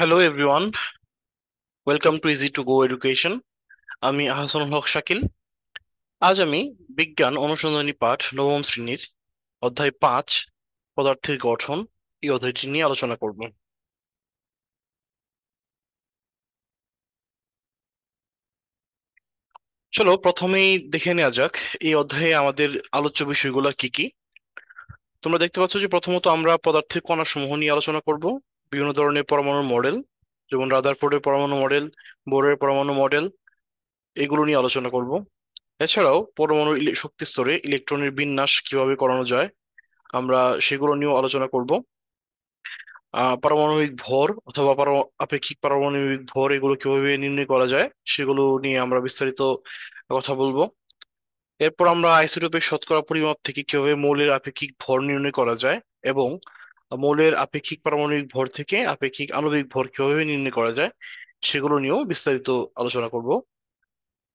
Hello everyone, welcome to easy to go education. আমি আহসানুল হক শাকিল। আজ আমি বিজ্ঞান অনুসন্ধানী পাঠ নবম শ্রেণীর অধ্যায় 5 পদার্থের গঠন এই অধ্যায়টি নিয়ে আলোচনা করব। চলো প্রথমেই দেখে নেওয়া যাক এই অধ্যায়ে আমাদের আলোচ্য বিষয়গুলো কি কি। তোমরা দেখতে পাচ্ছ যে প্রথমত আমরা পদার্থের কণাসমূহ নিয়ে আলোচনা করব, বিভিন্ন ধরনের পরমাণুর মডেল, যেমন রাদারফোর্ডের পরমাণু মডেল, বোরের পরমাণু মডেল, এগুলো নিয়ে আলোচনা করব। এছাড়াও পরমাণুর শক্তি স্তরে ইলেকট্রনের বিন্যাস কিভাবে করানো যায় আমরা সেগুলো নিয়েও আলোচনা করব। পারমাণবিক ভর অথবা আপেক্ষিক পারমাণবিক ভর এগুলো কিভাবে নির্ণয় করা যায় সেগুলো নিয়ে আমরা বিস্তারিত কথা বলবো। এরপর আমরা আইসোটোপের শতকরা পরিমাপ থেকে কিভাবে মৌলের আপেক্ষিক ভর নির্ণয় করা যায় এবং মৌলের আপেক্ষিক পারমাণবিক ভর থেকে আপেক্ষিক আণবিক ভর কিভাবে নির্ণয় করা যায় সেগুলো নিয়েও বিস্তারিত আলোচনা করব।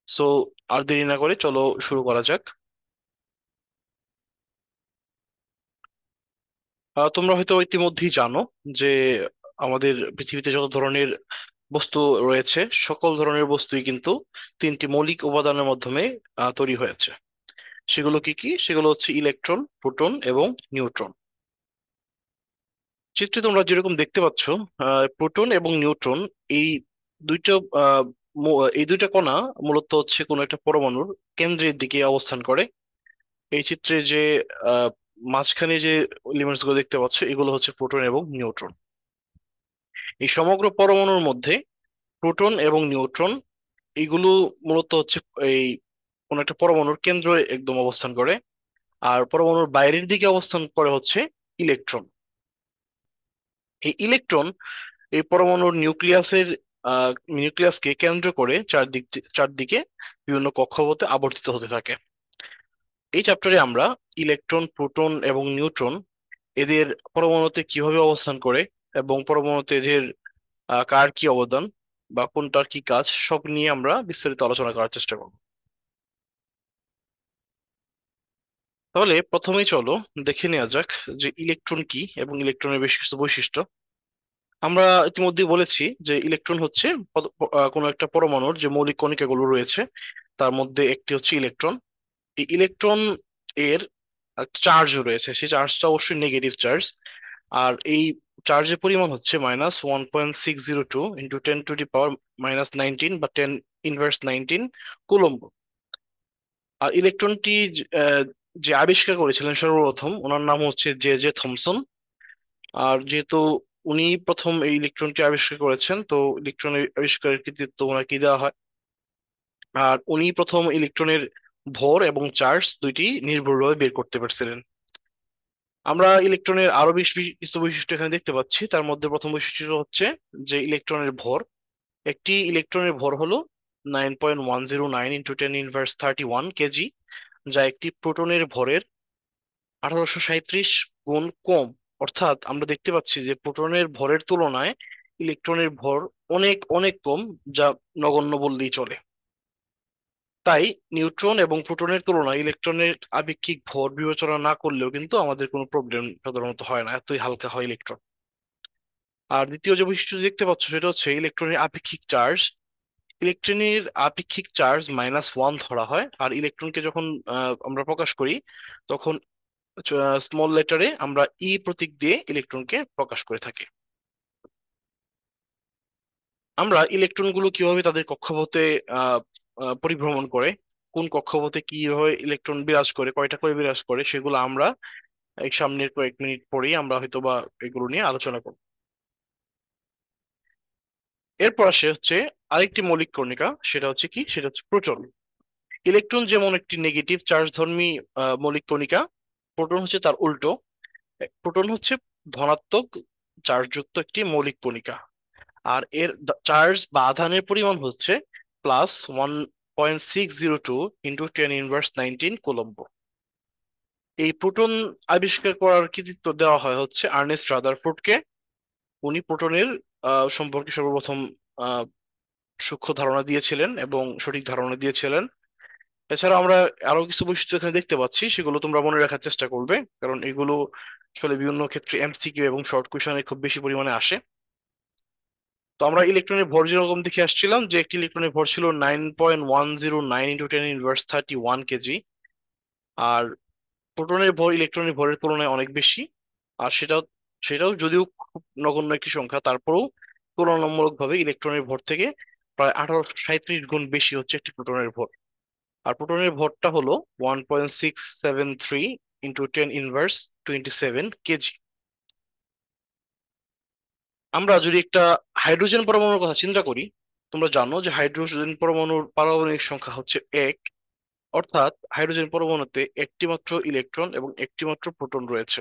সো আর দেরি না করে চলো শুরু করা যাক। তোমরা হয়তো ইতিমধ্যেই জানো যে আমাদের পৃথিবীতে যত ধরনের বস্তু রয়েছে সকল ধরনের বস্তুই কিন্তু তিনটি মৌলিক উপাদানের মাধ্যমে তৈরি হয়েছে। সেগুলো কি কি? সেগুলো হচ্ছে ইলেকট্রন, প্রোটন এবং নিউট্রন। চিত্রে তোমরা যেরকম দেখতে পাচ্ছ, প্রোটন এবং নিউট্রন এই দুইটা আহ, এই দুইটা কণা মূলত হচ্ছে কোনো একটা পরমাণুর কেন্দ্রের দিকে অবস্থান করে। এই চিত্রে যে আহ, মাঝখানে যে এলিমেন্টস গুলো দেখতে পাচ্ছ এগুলো হচ্ছে প্রোটন এবং নিউট্রন। এই সমগ্র পরমাণুর মধ্যে প্রোটন এবং নিউট্রন এগুলো মূলত হচ্ছে এই কোন একটা পরমাণুর কেন্দ্রে একদম অবস্থান করে, আর পরমাণুর বাইরের দিকে অবস্থান করে হচ্ছে ইলেকট্রন। এই ইলেকট্রন এই পরমাণুর নিউক্লিয়াসকে কেন্দ্র করে চারদিকে বিভিন্ন কক্ষপথে আবর্তিত হতে থাকে। এই চ্যাপ্টারে আমরা ইলেকট্রন, প্রোটন এবং নিউট্রন এদের পরমাণুতে কিভাবে অবস্থান করে এবং পরমাণুতে এদের কার কি অবদান বা কোনটার কি কাজ সব নিয়ে আমরা বিস্তারিত আলোচনা করার চেষ্টা করব। তাহলে প্রথমেই চলো দেখে নেওয়া যাক যে ইলেকট্রন কি এবং ইলেকট্রনের বেশ কিছু বৈশিষ্ট্য। আমরা ইতিমধ্যে বলেছি যে ইলেকট্রন হচ্ছে কোনো একটা পরমাণুর যে মৌলিক কণিকাগুলো রয়েছে তার মধ্যে একটি হচ্ছে ইলেকট্রন। এই ইলেকট্রন এর চার্জ রয়েছে, সেই চার্জটা অবশ্যই নেগেটিভ চার্জ। আর এই চার্জের পরিমাণ হচ্ছে -1.602 ইন্টু 10⁻⁻¹৯ বা 10⁻¹৯ কুলম্ব। আর ইলেকট্রনটি যে আবিষ্কার করেছিলেন সর্বপ্রথম ওনার নাম হচ্ছে জে জে থমসন। আর যেহেতু উনি প্রথম এই ইলেকট্রনটি আবিষ্কার করেছেন তো ইলেকট্রনের আবিষ্কারের কৃতিত্ব ওনাকে দেওয়া হয়। আর উনি প্রথম ইলেকট্রনের ভর এবং চার্জ দুইটি নির্ভুলভাবে বের করতে পারছিলেন। আমরা ইলেকট্রনের আরো বেশ কিছু বৈশিষ্ট্য এখানে দেখতে পাচ্ছি। তার মধ্যে প্রথম বৈশিষ্ট্য হচ্ছে যে ইলেকট্রনের ভর। একটি ইলেকট্রনের ভর হলো 9.109 ইন্টু 10⁻31 কেজি, যা একটি প্রোটনের ভরের 1837 গুণ কম। অর্থাৎ আমরা দেখতে পাচ্ছি যে প্রোটনের ভরের তুলনায় ইলেকট্রনের ভর অনেক অনেক কম, যা নগণ্য বললেই চলে। তাই নিউট্রন এবং প্রোটনের তুলনায় ইলেকট্রনের আপেক্ষিক ভর বিবেচনা না করলেও কিন্তু আমাদের কোনো প্রবলেম সাধারণত হয় না, এতই হালকা হয় ইলেকট্রন। আর দ্বিতীয় যে বৈশিষ্ট্য দেখতে পাচ্ছ সেটা হচ্ছে ইলেকট্রনের আপেক্ষিক চার্জ। ইলেকট্রনের আপেক্ষিক চার্জ -1 ধরা হয়, আর ইলেকট্রনকে যখন আমরা প্রকাশ করি তখন স্মল লেটারে আমরা প্রতীক দিয়ে ইলেকট্রনকে প্রকাশ করে থাকি। আমরা ইলেকট্রনগুলো কিভাবে তাদের কক্ষপথে আহ পরিভ্রমণ করে, কোন কক্ষপথে কিভাবে ইলেকট্রন বিরাজ করে, কয়টা করে বিরাজ করে, সেগুলো আমরা এই সামনের কয়েক মিনিট পরেই আমরা হয়তো বা এগুলো নিয়ে আলোচনা করব। এরপর আসে হচ্ছে আরেকটি মৌলিক কণিকা, সেটা হচ্ছে কি, সেটা হচ্ছে প্রোটন। ইলেকট্রন যেমন একটি নেগেটিভ চার্জ ধর্মী মৌলিক কণিকা, প্রোটন হচ্ছে তার উল্টো। প্রোটন হচ্ছে ধনাত্মক চার্জযুক্ত একটি মৌলিক কণিকা। আর এর চার্জ বা আধানের পরিমাণ হচ্ছে +1.602 ইন্টু 10⁻19 কুলম্ব। এই প্রোটন আবিষ্কার করার কৃতিত্ব দেওয়া হয় হচ্ছে আর্নেস্ট রাদারফোর্ডকে। উনি প্রোটনের সম্পর্কে সর্বপ্রথম আহ, সূক্ষ্ম ধারণা দিয়েছিলেন এবং সঠিক ধারণা দিয়েছিলেন। এছাড়া আমরা আরো কিছু বৈশিষ্ট্য এখানে দেখতে পাচ্ছি, সেগুলো তোমরা মনে রাখার চেষ্টা করবে, কারণ এগুলো আসলে বিভিন্ন ক্ষেত্রে এমসিকিউ এবং শর্ট কোয়েশনে খুব বেশি পরিমাণে আসে। তো আমরা ইলেকট্রনের ভর যেরকম দেখে আসছিলাম যে একটি ইলেকট্রনের ভর ছিল 9.109 × 10⁻⁻⁰ আর প্রোটনের ভর ইলেকট্রনের ভরের তুলনায় অনেক বেশি। আর সেটাও সেটাও যদিও খুব নগণ্য একটি সংখ্যা, তারপরেও তুলনামূলকভাবে ইলেকট্রনের ভর থেকে প্রায় 1837 গুণ বেশি হচ্ছে একটি প্রোটনের ভর। আর প্রোটনের ভরটা হলো 1.673 × 10⁻27 কেজি। আমরা যদি একটা হাইড্রোজেন পরমাণুর কথা চিন্তা করি, তোমরা জানো যে হাইড্রোজেন পরমাণুর পারমাণবিক সংখ্যা হচ্ছে 1। অর্থাৎ হাইড্রোজেন পরমাণুতে একটি মাত্র ইলেকট্রন এবং একটি মাত্র প্রোটন রয়েছে।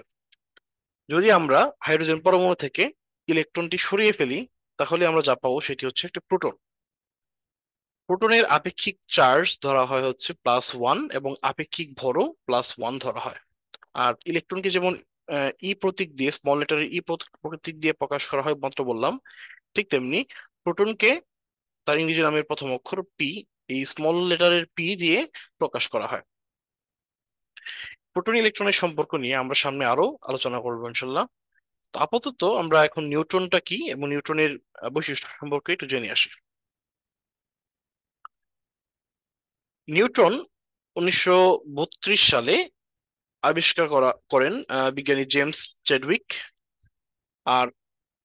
যদি আমরা হাইড্রোজেন পরমাণু থেকে ইলেকট্রনটি সরিয়ে ফেলি, তাহলে আমরা যা পাবো সেটি হচ্ছে একটা প্রোটন। প্রোটনের আপেক্ষিক চার্জ ধরা হয় হচ্ছে +1 এবং আপেক্ষিক ভরও +1 ধরা হয়। আর ইলেকট্রনকে যেমন ই প্রতীক দিয়ে, স্মল লেটারের ই প্রতীক দিয়ে প্রকাশ করা হয় মাত্র বললাম, ঠিক তেমনি প্রোটনকে তার ইংরেজি নামের প্রথম অক্ষর পি, এই স্মল লেটারের পি দিয়ে প্রকাশ করা হয়। প্রোটন ইলেকট্রনের সম্পর্ক নিয়ে আমরা সামনে আরো আলোচনা করবো ইনশাল্লাহ। তো আপাতত আমরা এখন নিউট্রনটা কি এবং নিউটনের বৈশিষ্ট্য সম্পর্কে একটু জেনে আসি। নিউটন 1932 সালে আবিষ্কার করেন বিজ্ঞানী জেমস চ্যাডউইক। আর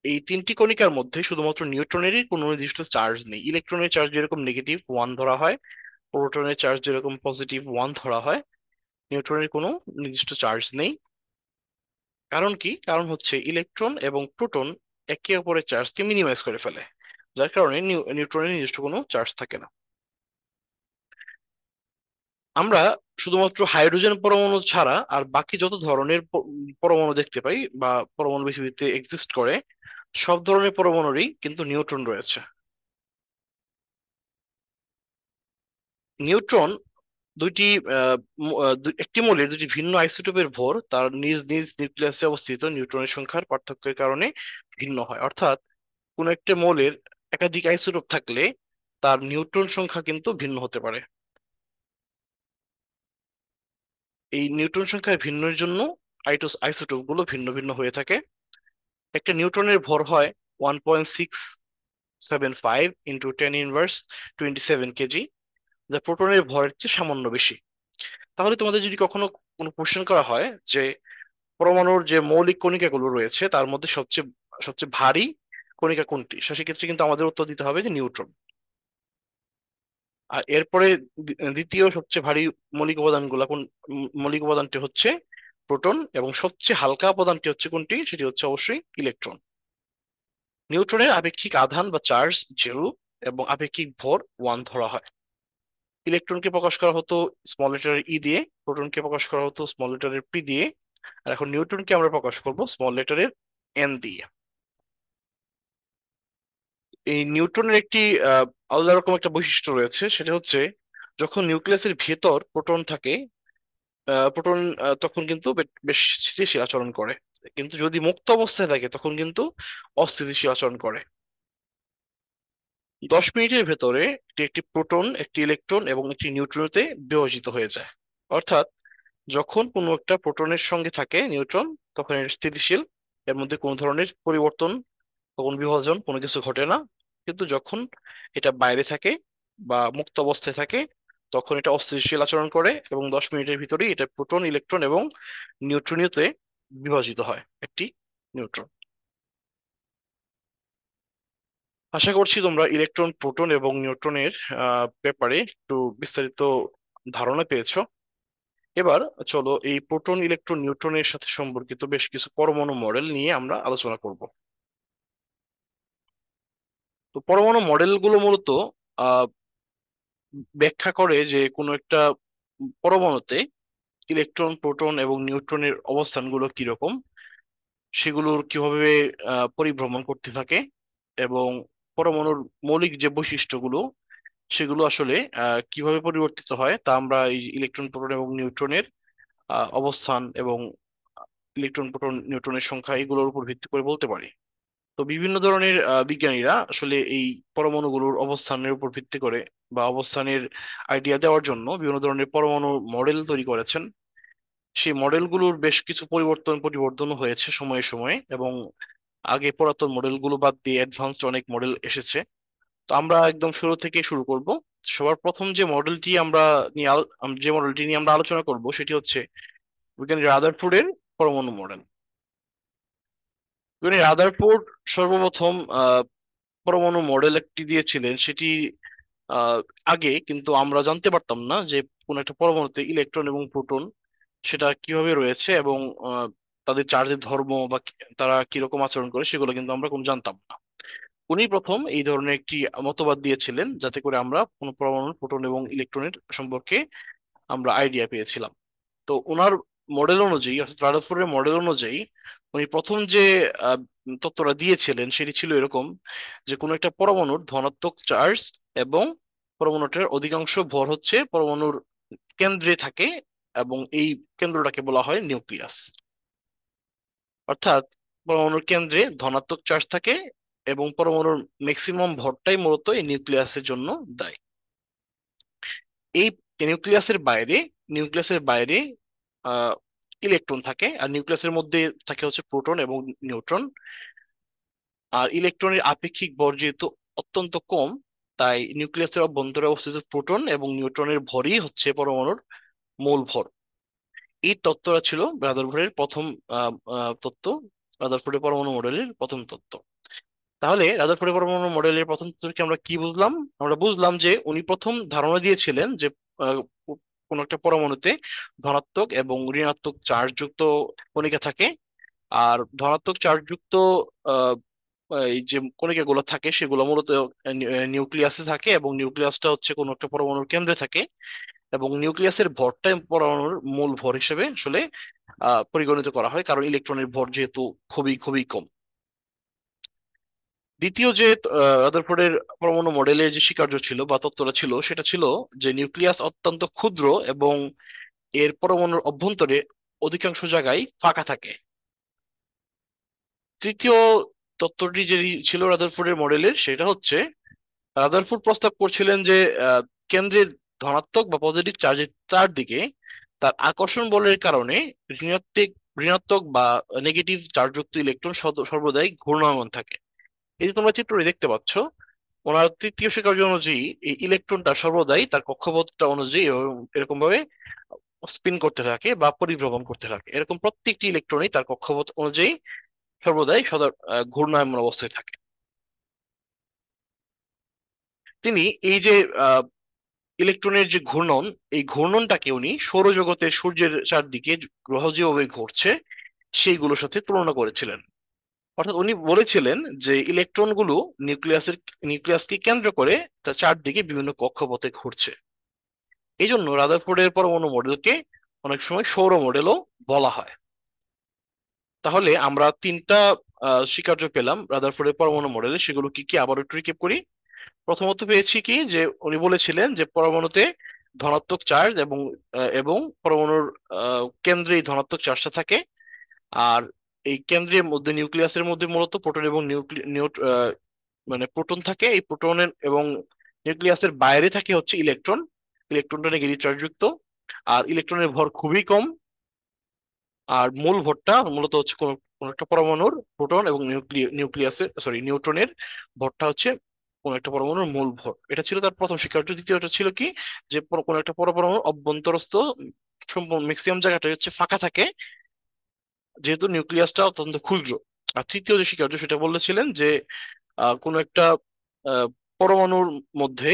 এই তিনটি কণিকার মধ্যে শুধুমাত্র নিউট্রনেরই কোনো নির্দিষ্ট চার্জ নেই। ইলেকট্রনের চার্জ যেরকম -1 ধরা হয়, প্রোটনের চার্জ যেরকম +1 ধরা হয়, নিউট্রনের কোনো নির্দিষ্ট চার্জ নেই। কারণ কি? কারণ হচ্ছে ইলেকট্রন এবং প্রোটন একে অপরের চার্জকে মিনিমাইজ করে ফেলে, যার কারণে নিউট্রনের নিজস্ব কোনো চার্জ থাকে না। আমরা শুধুমাত্র হাইড্রোজেন পরমাণু ছাড়া আর বাকি যত ধরনের পরমাণু দেখতে পাই বা পরমাণু পৃথিবীতে এক্সিস্ট করে, সব ধরনের পরমাণুরই কিন্তু নিউট্রন রয়েছে। নিউট্রন দুইটি একটি মৌলের দুটি ভিন্ন আইসোটোপের ভর তার নিজ নিজ নিউক্লিয়াসে অবস্থিত নিউট্রনের সংখ্যার পার্থক্যের কারণে ভিন্ন হয়। অর্থাৎ কোন একটা মৌলের একাধিক আইসোটোপ থাকলে তার নিউট্রন সংখ্যা কিন্তু ভিন্ন হতে পারে। এই নিউট্রন সংখ্যা ভিন্নের জন্য আইসোটোপ গুলো ভিন্ন ভিন্ন হয়ে থাকে। একটা নিউট্রনের ভর হয় 1.675 × 10⁻27 যা প্রোটনের ভরের চেয়ে সামান্য বেশি। তাহলে তোমাদের যদি কখনো কোনো কোশ্চেন করা হয় যে পরমাণুর যে মৌলিক কণিকাগুলো রয়েছে তার মধ্যে সবচেয়ে সবচেয়ে ভারী কণিকা কোনটি, সেক্ষেত্রে কিন্তু আমাদের উত্তর দিতে হবে যে নিউট্রন। আর এরপরে দ্বিতীয় সবচেয়ে ভারী মৌলিক উপাদানগুলো কোন, মৌলিক উপাদানটি হচ্ছে প্রোটন, এবং সবচেয়ে হালকা উপাদানটি হচ্ছে কোনটি, সেটি হচ্ছে অবশ্যই ইলেকট্রন। নিউট্রনের আপেক্ষিক আধান বা চার্জ 0 এবং আপেক্ষিক ভর 1 ধরা হয়। ইলেকট্রনকে প্রকাশ করা হতো স্মল লেটারের ই দিয়ে, প্রোটনকে প্রকাশ করা হতো স্মল লেটারের পি দিয়ে, আর এখন নিউটনকে আমরা প্রকাশ করব স্মল লেটারের এন দিয়ে। এই নিউটনের একটি আলাদা রকম একটা বৈশিষ্ট্য রয়েছে, সেটা হচ্ছে যখন নিউক্লিয়াসের ভেতর প্রোটন থাকে, প্রোটন তখন কিন্তু বেশ স্থিতিশীল আচরণ করে, কিন্তু যদি মুক্ত অবস্থায় থাকে তখন কিন্তু অস্থিতিশীল আচরণ করে। 10 মিনিটের ভেতরে এটি একটি প্রোটন, একটি ইলেকট্রন এবং একটি নিউট্রনেতে বিভাজিত হয়ে যায়। অর্থাৎ যখন কোনো একটা প্রোটনের সঙ্গে থাকে নিউট্রন, তখন এটা স্থিতিশীল, এর মধ্যে কোনো ধরনের পরিবর্তন, কোনো বিভাজন, কোনো কিছু ঘটে না। কিন্তু যখন এটা বাইরে থাকে বা মুক্ত অবস্থায় থাকে, তখন এটা অস্থিতিশীল আচরণ করে এবং 10 মিনিটের ভিতরেই এটা প্রোটন, ইলেকট্রন এবং নিউট্রনীয়তে বিভাজিত হয় একটি নিউট্রন। আশা করছি তোমরা ইলেকট্রন, প্রোটন এবং নিউট্রনের ব্যাপারে একটু বিস্তারিত ধারণা পেয়েছো। এবার চলো এই প্রোটন, ইলেকট্রন, নিউট্রনের সাথে সম্পর্কিত বেশ কিছু পরমাণু মডেল নিয়ে আমরা আলোচনা করব। তো পরমাণু মডেলগুলো মূলত আহ ব্যাখ্যা করে যে কোনো একটা পরমাণুতে ইলেকট্রন, প্রোটন এবং নিউট্রনের অবস্থানগুলো কিরকম, সেগুলোর কিভাবে পরিভ্রমণ করতে থাকে, এবং পরমাণুর মৌলিক যে বৈশিষ্ট্যগুলো সেগুলো আসলে কিভাবে পরিবর্তিত হয় তা আমরা এই ইলেকট্রন, প্রোটন এবং নিউট্রনের অবস্থান এবং ইলেকট্রন, প্রোটন, নিউট্রনের সংখ্যা এগুলোর উপর ভিত্তি করে বলতে পারি। তো বিভিন্ন ধরনের বিজ্ঞানীরা আসলে এই পরমাণুগুলোর অবস্থানের উপর ভিত্তি করে বা অবস্থানের আইডিয়া দেওয়ার জন্য বিভিন্ন ধরনের পরমাণু মডেল তৈরি করেছেন। সেই মডেলগুলোর বেশ কিছু পরিবর্তনও হয়েছে সময়ে সময়ে, এবং আগে পুরাতন মডেলগুলো বাদ দিয়ে অ্যাডভান্সড অনেক মডেল এসেছে। তো আমরা একদম শুরু থেকে শুরু করব। সবার প্রথম যে মডেলটি আমরা যে মডেলটি নিয়ে আমরা আলোচনা করব সেটি হচ্ছে বিজ্ঞানী রাদারফোর্ডের পরমাণু মডেল। বিজ্ঞানী রাদারফোর্ড সর্বপ্রথম পরমাণু মডেল একটি দিয়েছিলেন, সেটি আহ, আগে কিন্তু আমরা জানতে পারতাম না যে কোন একটা পরমাণুতে ইলেকট্রন এবং প্রোটন সেটা কিভাবে রয়েছে, এবং তাদের চার্জের ধর্ম বা তারা কিরকম আচরণ করে সেগুলো কিন্তু আমরা কোনো জানতাম না। উনি প্রথম এই ধরনের একটি মতবাদ দিয়েছিলেন যাতে করে আমরা কোনো পরমাণুর প্রোটন এবং ইলেকট্রনের সম্পর্কে আমরা আইডিয়া পেয়েছিলাম। তো ওনার মডেল অনুযায়ী, অর্থাৎ রাদারফোর্ডের মডেল অনুযায়ী উনি প্রথম যে আহ, তত্ত্বটা দিয়েছিলেন সেটি ছিল এরকম যে কোনো একটা পরমাণুর ধনাত্মক চার্জ এবং পরমাণুটার অধিকাংশ ভর হচ্ছে পরমাণুর কেন্দ্রে থাকে, এবং এই কেন্দ্রটাকে বলা হয় নিউক্লিয়াস। অর্থাৎ পরমাণুর কেন্দ্রে ধনাত্মক চার্জ থাকে এবং পরমাণুর ম্যাক্সিমাম ভরটাই মূলত এই নিউক্লিয়াসের জন্য দায়ী। এই নিউক্লিয়াসের বাইরে আহ ইলেকট্রন থাকে, আর নিউক্লিয়াসের মধ্যে থাকে হচ্ছে প্রোটন এবং নিউট্রন। আর ইলেকট্রনের আপেক্ষিক ভর যেহেতু অত্যন্ত কম, তাই নিউক্লিয়াসের অভ্যন্তরে অবস্থিত প্রোটন এবং নিউট্রনের ভরই হচ্ছে পরমাণুর মূল ভর। এই তত্ত্বটা ছিল রাদারফোর্ডের প্রথম তত্ত্ব, রাদারফোর্ডের পরমাণু মডেলের প্রথম তত্ত্ব। তাহলে রাদারফোর্ডের পরমাণু মডেলের প্রথম তত্ত্বকে আমরা কি বুঝলাম? আমরা বুঝলাম যে উনি প্রথম ধারণা দিয়েছিলেন যে আহ, কোন একটা পরমাণুতে ধনাত্মক এবং ঋণাত্মক চার্জ যুক্ত কণিকা থাকে। আর ধনাত্মক চার্জ যুক্ত আহ, এই যে কণিকাগুলো থাকে সেগুলো মূলত নিউক্লিয়াসে থাকে, এবং নিউক্লিয়াসটা হচ্ছে কোনো একটা পরমাণুর কেন্দ্রে থাকে, এবং নিউক্লিয়াসের ভরটা পরমাণুর মূল ভর হিসেবে আসলে পরিগণিত করা হয়, কারণ ইলেকট্রনের ভর যেহেতু খুবই খুবই কম। দ্বিতীয় যে রাদারফোর্ডের পরমাণু মডেলের যে স্বীকার্য ছিল বা তত্ত্বটা ছিল সেটা ছিল যে নিউক্লিয়াস অত্যন্ত ক্ষুদ্র এবং এর পরমাণুর অভ্যন্তরে অধিকাংশ জায়গায় ফাঁকা থাকে। তৃতীয় তত্ত্বটি যে ছিল রাদারফোর্ডের মডেলের সেটা হচ্ছে রাদারফোর্ড প্রস্তাব করছিলেন যে কেন্দ্রের ধনাত্মক বা পজিটিভ চার্জের চারদিকে তার আকর্ষণ বলের কারণে ঋণাত্মক ঋণাত্মক বা নেগেটিভ চার্জযুক্ত ইলেকট্রন সর্বদাই ঘূর্ণায়মান থাকে। এই যে তোমরা চিত্রটি দেখতে পাচ্ছ, ওনার তৃতীয় স্বীকার্য অনুযায়ী এই ইলেকট্রনটা সর্বদাই তার কক্ষপথটা অনুযায়ী এরকম ভাবে স্পিন করতে থাকে বা পরিভ্রমণ করতে থাকে। এরকম প্রত্যেকটি ইলেকট্রনই তার কক্ষপথ অনুযায়ী সর্বদাই ঘূর্ণায়মান অবস্থায় থাকে। তিনি এই যে ইলেকট্রনের যে ঘূর্ণন, এই ঘূর্ণনটাকে উনি সৌরজগতের সূর্যের চারদিকে গ্রহ যেভাবে ঘুরছে সেইগুলোর সাথে তুলনা করেছিলেন। অর্থাৎ উনি বলেছিলেন যে ইলেকট্রনগুলো নিউক্লিয়াসকে কেন্দ্র করে তার চারদিকে বিভিন্ন কক্ষপথে ঘুরছে। এই জন্য রাদারফোর্ডের পরমাণু মডেলকে অনেক সময় সৌর মডেলও বলা হয়। তাহলে আমরা তিনটা স্বীকার্য পেলাম রাদারফোর্ডের পরমাণু মডেলে, সেগুলো কি কি আবার একটু রিক্যাপ করি। প্রথমত পেয়েছি কি যে উনি বলেছিলেন যে পরমাণুতে ধনাত্মক চার্জ এবং পরমাণুর কেন্দ্রে ধনাত্মক চার্জটা থাকে। আর এই কেন্দ্রের মধ্যে নিউক্লিয়াসের মধ্যে মূলত প্রোটন এবং মানে প্রোটন থাকে। এই প্রোটনের এবং নিউক্লিয়াসের বাইরে থাকে হচ্ছে ইলেকট্রন। ইলেকট্রনটা নেগেটিভ চার্জ যুক্ত, আর ইলেকট্রনের ভর খুবই কম। আর মূল ভরটা মূলত হচ্ছে কোন কোন একটা পরমাণুর প্রোটন এবং নিউট্রনের ভরটা হচ্ছে কোন একটা পরমাণুর মূল ভর। এটা ছিল তার প্রথম স্বীকার্য। দ্বিতীয়টা ছিল কি যে কোন একটা পরমাণুর অভ্যন্তরস্থ ম্যাক্সিমাম জায়গাটা হচ্ছে ফাঁকা থাকে, যেহেতু নিউক্লিয়াসটা অত্যন্ত ক্ষুদ্র। আর তৃতীয় যে স্বীকার্য সেটা বলেছিলেন যে কোন একটা আহ, পরমাণুর মধ্যে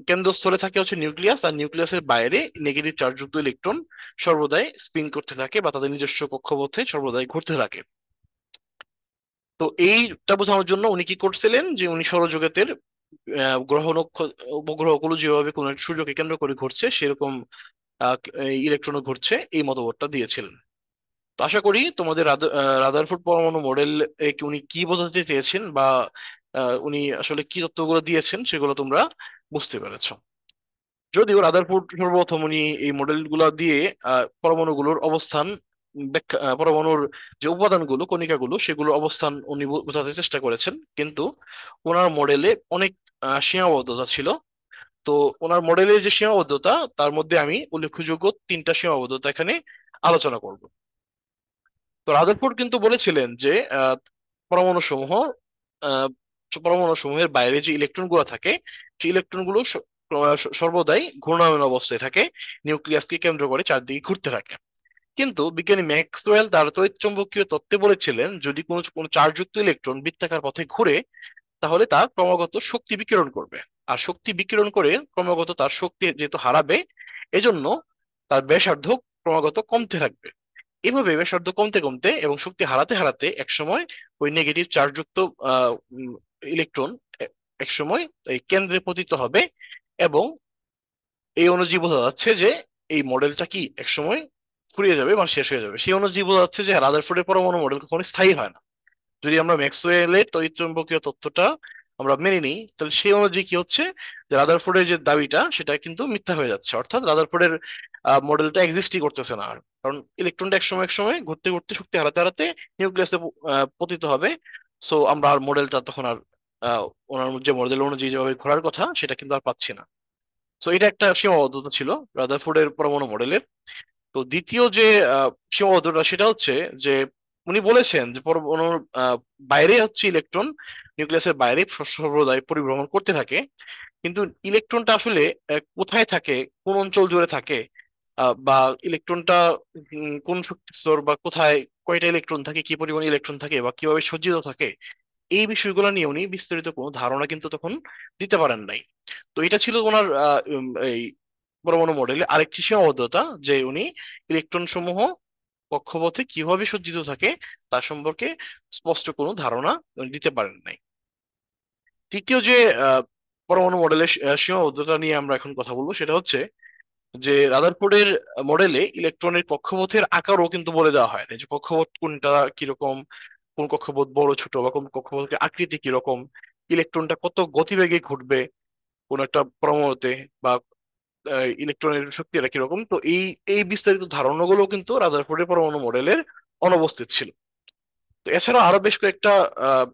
কেন্দ্রস্থলে থাকে হচ্ছে নিউক্লিয়াস, আর নিউক্লিয়াসের বাইরে নেগেটিভ চার্জযুক্ত ইলেকট্রন সর্বদাই স্পিন করতে থাকে বা তাদের নিজস্ব কক্ষপথে সর্বদাই ঘুরতে থাকে। তো এইটা বোঝানোর জন্য উনি কি করছিলেন যে উনি সৌরজগতের গ্রহ নক্ষত্র উপগ্রহগুলো যেভাবে কোনো একটা সূর্যকে কেন্দ্র করে ঘুরছে সেরকম ইলেকট্রনও ঘুরছে, এই মতবাদটা দিয়েছিলেন। তো আশা করি তোমাদের রাদারফোর্ড পরমাণু মডেল উনি কি বোঝাতে চেয়েছেন বা উনি আসলে কি তত্ত্বগুলো দিয়েছেন সেগুলো তোমরা বুঝতে পেরেছো। যদিও রাদারফোর্ড সর্বপ্রথম উনি এই মডেলগুলো দিয়ে পরমাণুগুলোর অবস্থান ব্যাখ্যা, পরমাণুর যে উপাদানগুলো কণিকাগুলো সেগুলোর অবস্থান উনি বোঝাতে চেষ্টা করেছেন, কিন্তু ওনার মডেলে অনেক সীমাবদ্ধতা ছিল। তো ওনার মডেলের যে সীমাবদ্ধতা তার মধ্যে আমি উল্লেখযোগ্য তিনটা সীমাবদ্ধতা এখানে আলোচনা করব। তো রাদারফোর্ড কিন্তু বলেছিলেন যে পরমাণু সমূহ আহ, পরমাণু সমূহের বাইরে যে ইলেকট্রন গুলো থাকে, সেই ইলেকট্রন গুলো সর্বদাই ঘূর্ণায়মান অবস্থায় থাকে, নিউক্লিয়াসকে কেন্দ্র করে চারদিকে ঘুরতে থাকে। কিন্তু বিজ্ঞানী ম্যাক্সওয়েল তার তড়িৎচুম্বকীয় তত্ত্বে বলেছিলেন যদি কোনো কোনো চার্জযুক্ত ইলেকট্রন বৃত্তাকার পথে ঘুরে, তাহলে তা ক্রমাগত শক্তি বিকিরণ করবে। আর শক্তি বিকিরণ করে ক্রমাগত তার শক্তি যেহেতু হারাবে, এজন্য তার ব্যাসার্ধ ক্রমাগত কমতে থাকবে। এভাবে ব্যাসার্ধ কমতে কমতে এবং শক্তি হারাতে হারাতে একসময় ওই নেগেটিভ চার্জযুক্ত ইলেকট্রন একসময় এই কেন্দ্রে পতিত হবে। এবং এই অনুযায়ী বোঝা যাচ্ছে যে এই মডেলটা কি একসময় ফুরিয়ে যাবে, মানে শেষ হয়ে যাবে। সেই অনুযায়ী বোঝা যাচ্ছে যে রাদারফোর্ডের পরমাণু মডেল কখনো স্থায়ী হয় না। যদি আমরা ম্যাক্সওয়েলের তড়িৎচুম্বকীয় তত্ত্বটা আমরা মেনে নিই, তাহলে সেই অনুযায়ী কি হচ্ছে, যে রাদারফোর্ডের যে দাবিটা সেটা কিন্তু মিথ্যা হয়ে যাচ্ছে, অর্থাৎ রাদারফোর্ডের মডেলটা এক্সিস্টই করতেছে না আর। কারণ ইলেকট্রনটা একসময় একসময় ঘুরতে ঘুরতে শক্তি হারাতে হারাতে নিউক্লিয়াসে পতিত হবে। সো আমরা আর মডেলটা তখন আর ওনার যে মডেল অনুযায়ী যেভাবে ঘোরার কথা সেটা কিন্তু আর পাচ্ছি না। সো এটা একটা সীমাবদ্ধতা ছিল রাদারফোর্ডের পরমাণু মডেলের। তো দ্বিতীয় যে সীমাবদ্ধতা সেটা হচ্ছে যে উনি বলেছেন যে পরমাণুর বাইরে হচ্ছে ইলেকট্রন নিউক্লিয়াসের বাইরে সর্বদাই পরিভ্রমণ করতে থাকে। কিন্তু ইলেকট্রনটা আসলে কোথায় থাকে, কোন অঞ্চল জুড়ে থাকে, বা ইলেকট্রনটা কোন শক্তি স্তর বা কোথায় কয়টা ইলেকট্রন থাকে, কি পরিমাণ ইলেকট্রন থাকে বা কিভাবে সজ্জিত থাকে, এই বিষয়গুলো নিয়ে উনি বিস্তারিত কোনো ধারণা কিন্তু তখন দিতে পারেন নাই। তো এটা ছিল ওনার এই পরমাণু মডেলে আরেকটি সীমাবদ্ধতা, যে উনি ইলেকট্রন সমূহ কক্ষপথে কিভাবে সজ্জিত থাকে তা সম্পর্কে স্পষ্ট কোনো ধারণা দিতে পারেন নাই। তৃতীয় যে আহ, পরমাণু মডেলের সীমাবদ্ধতা নিয়ে আমরা এখন কথা বলবো সেটা হচ্ছে যে রাদারফোর্ডের মডেলে ইলেকট্রনের কক্ষপথের আকারও কিন্তু বলে দেওয়া হয় না, যে কক্ষপথ কোনটা কিরকম, কোন কক্ষপথ বড় ছোট, বা কোন কক্ষপথের আকৃতি কিরকম, ইলেকট্রনটা কত গতিবেগে ঘুরবে কোন একটা পরমাণুতে, বা ইলেকট্রনের শক্তিটা কিরকম। তো এই এই বিস্তারিত ধারণাগুলো কিন্তু রাদারফোর্ডের পরমাণু মডেলের অনুপস্থিত ছিল। তো এছাড়া আরো বেশ কয়েকটা আহ,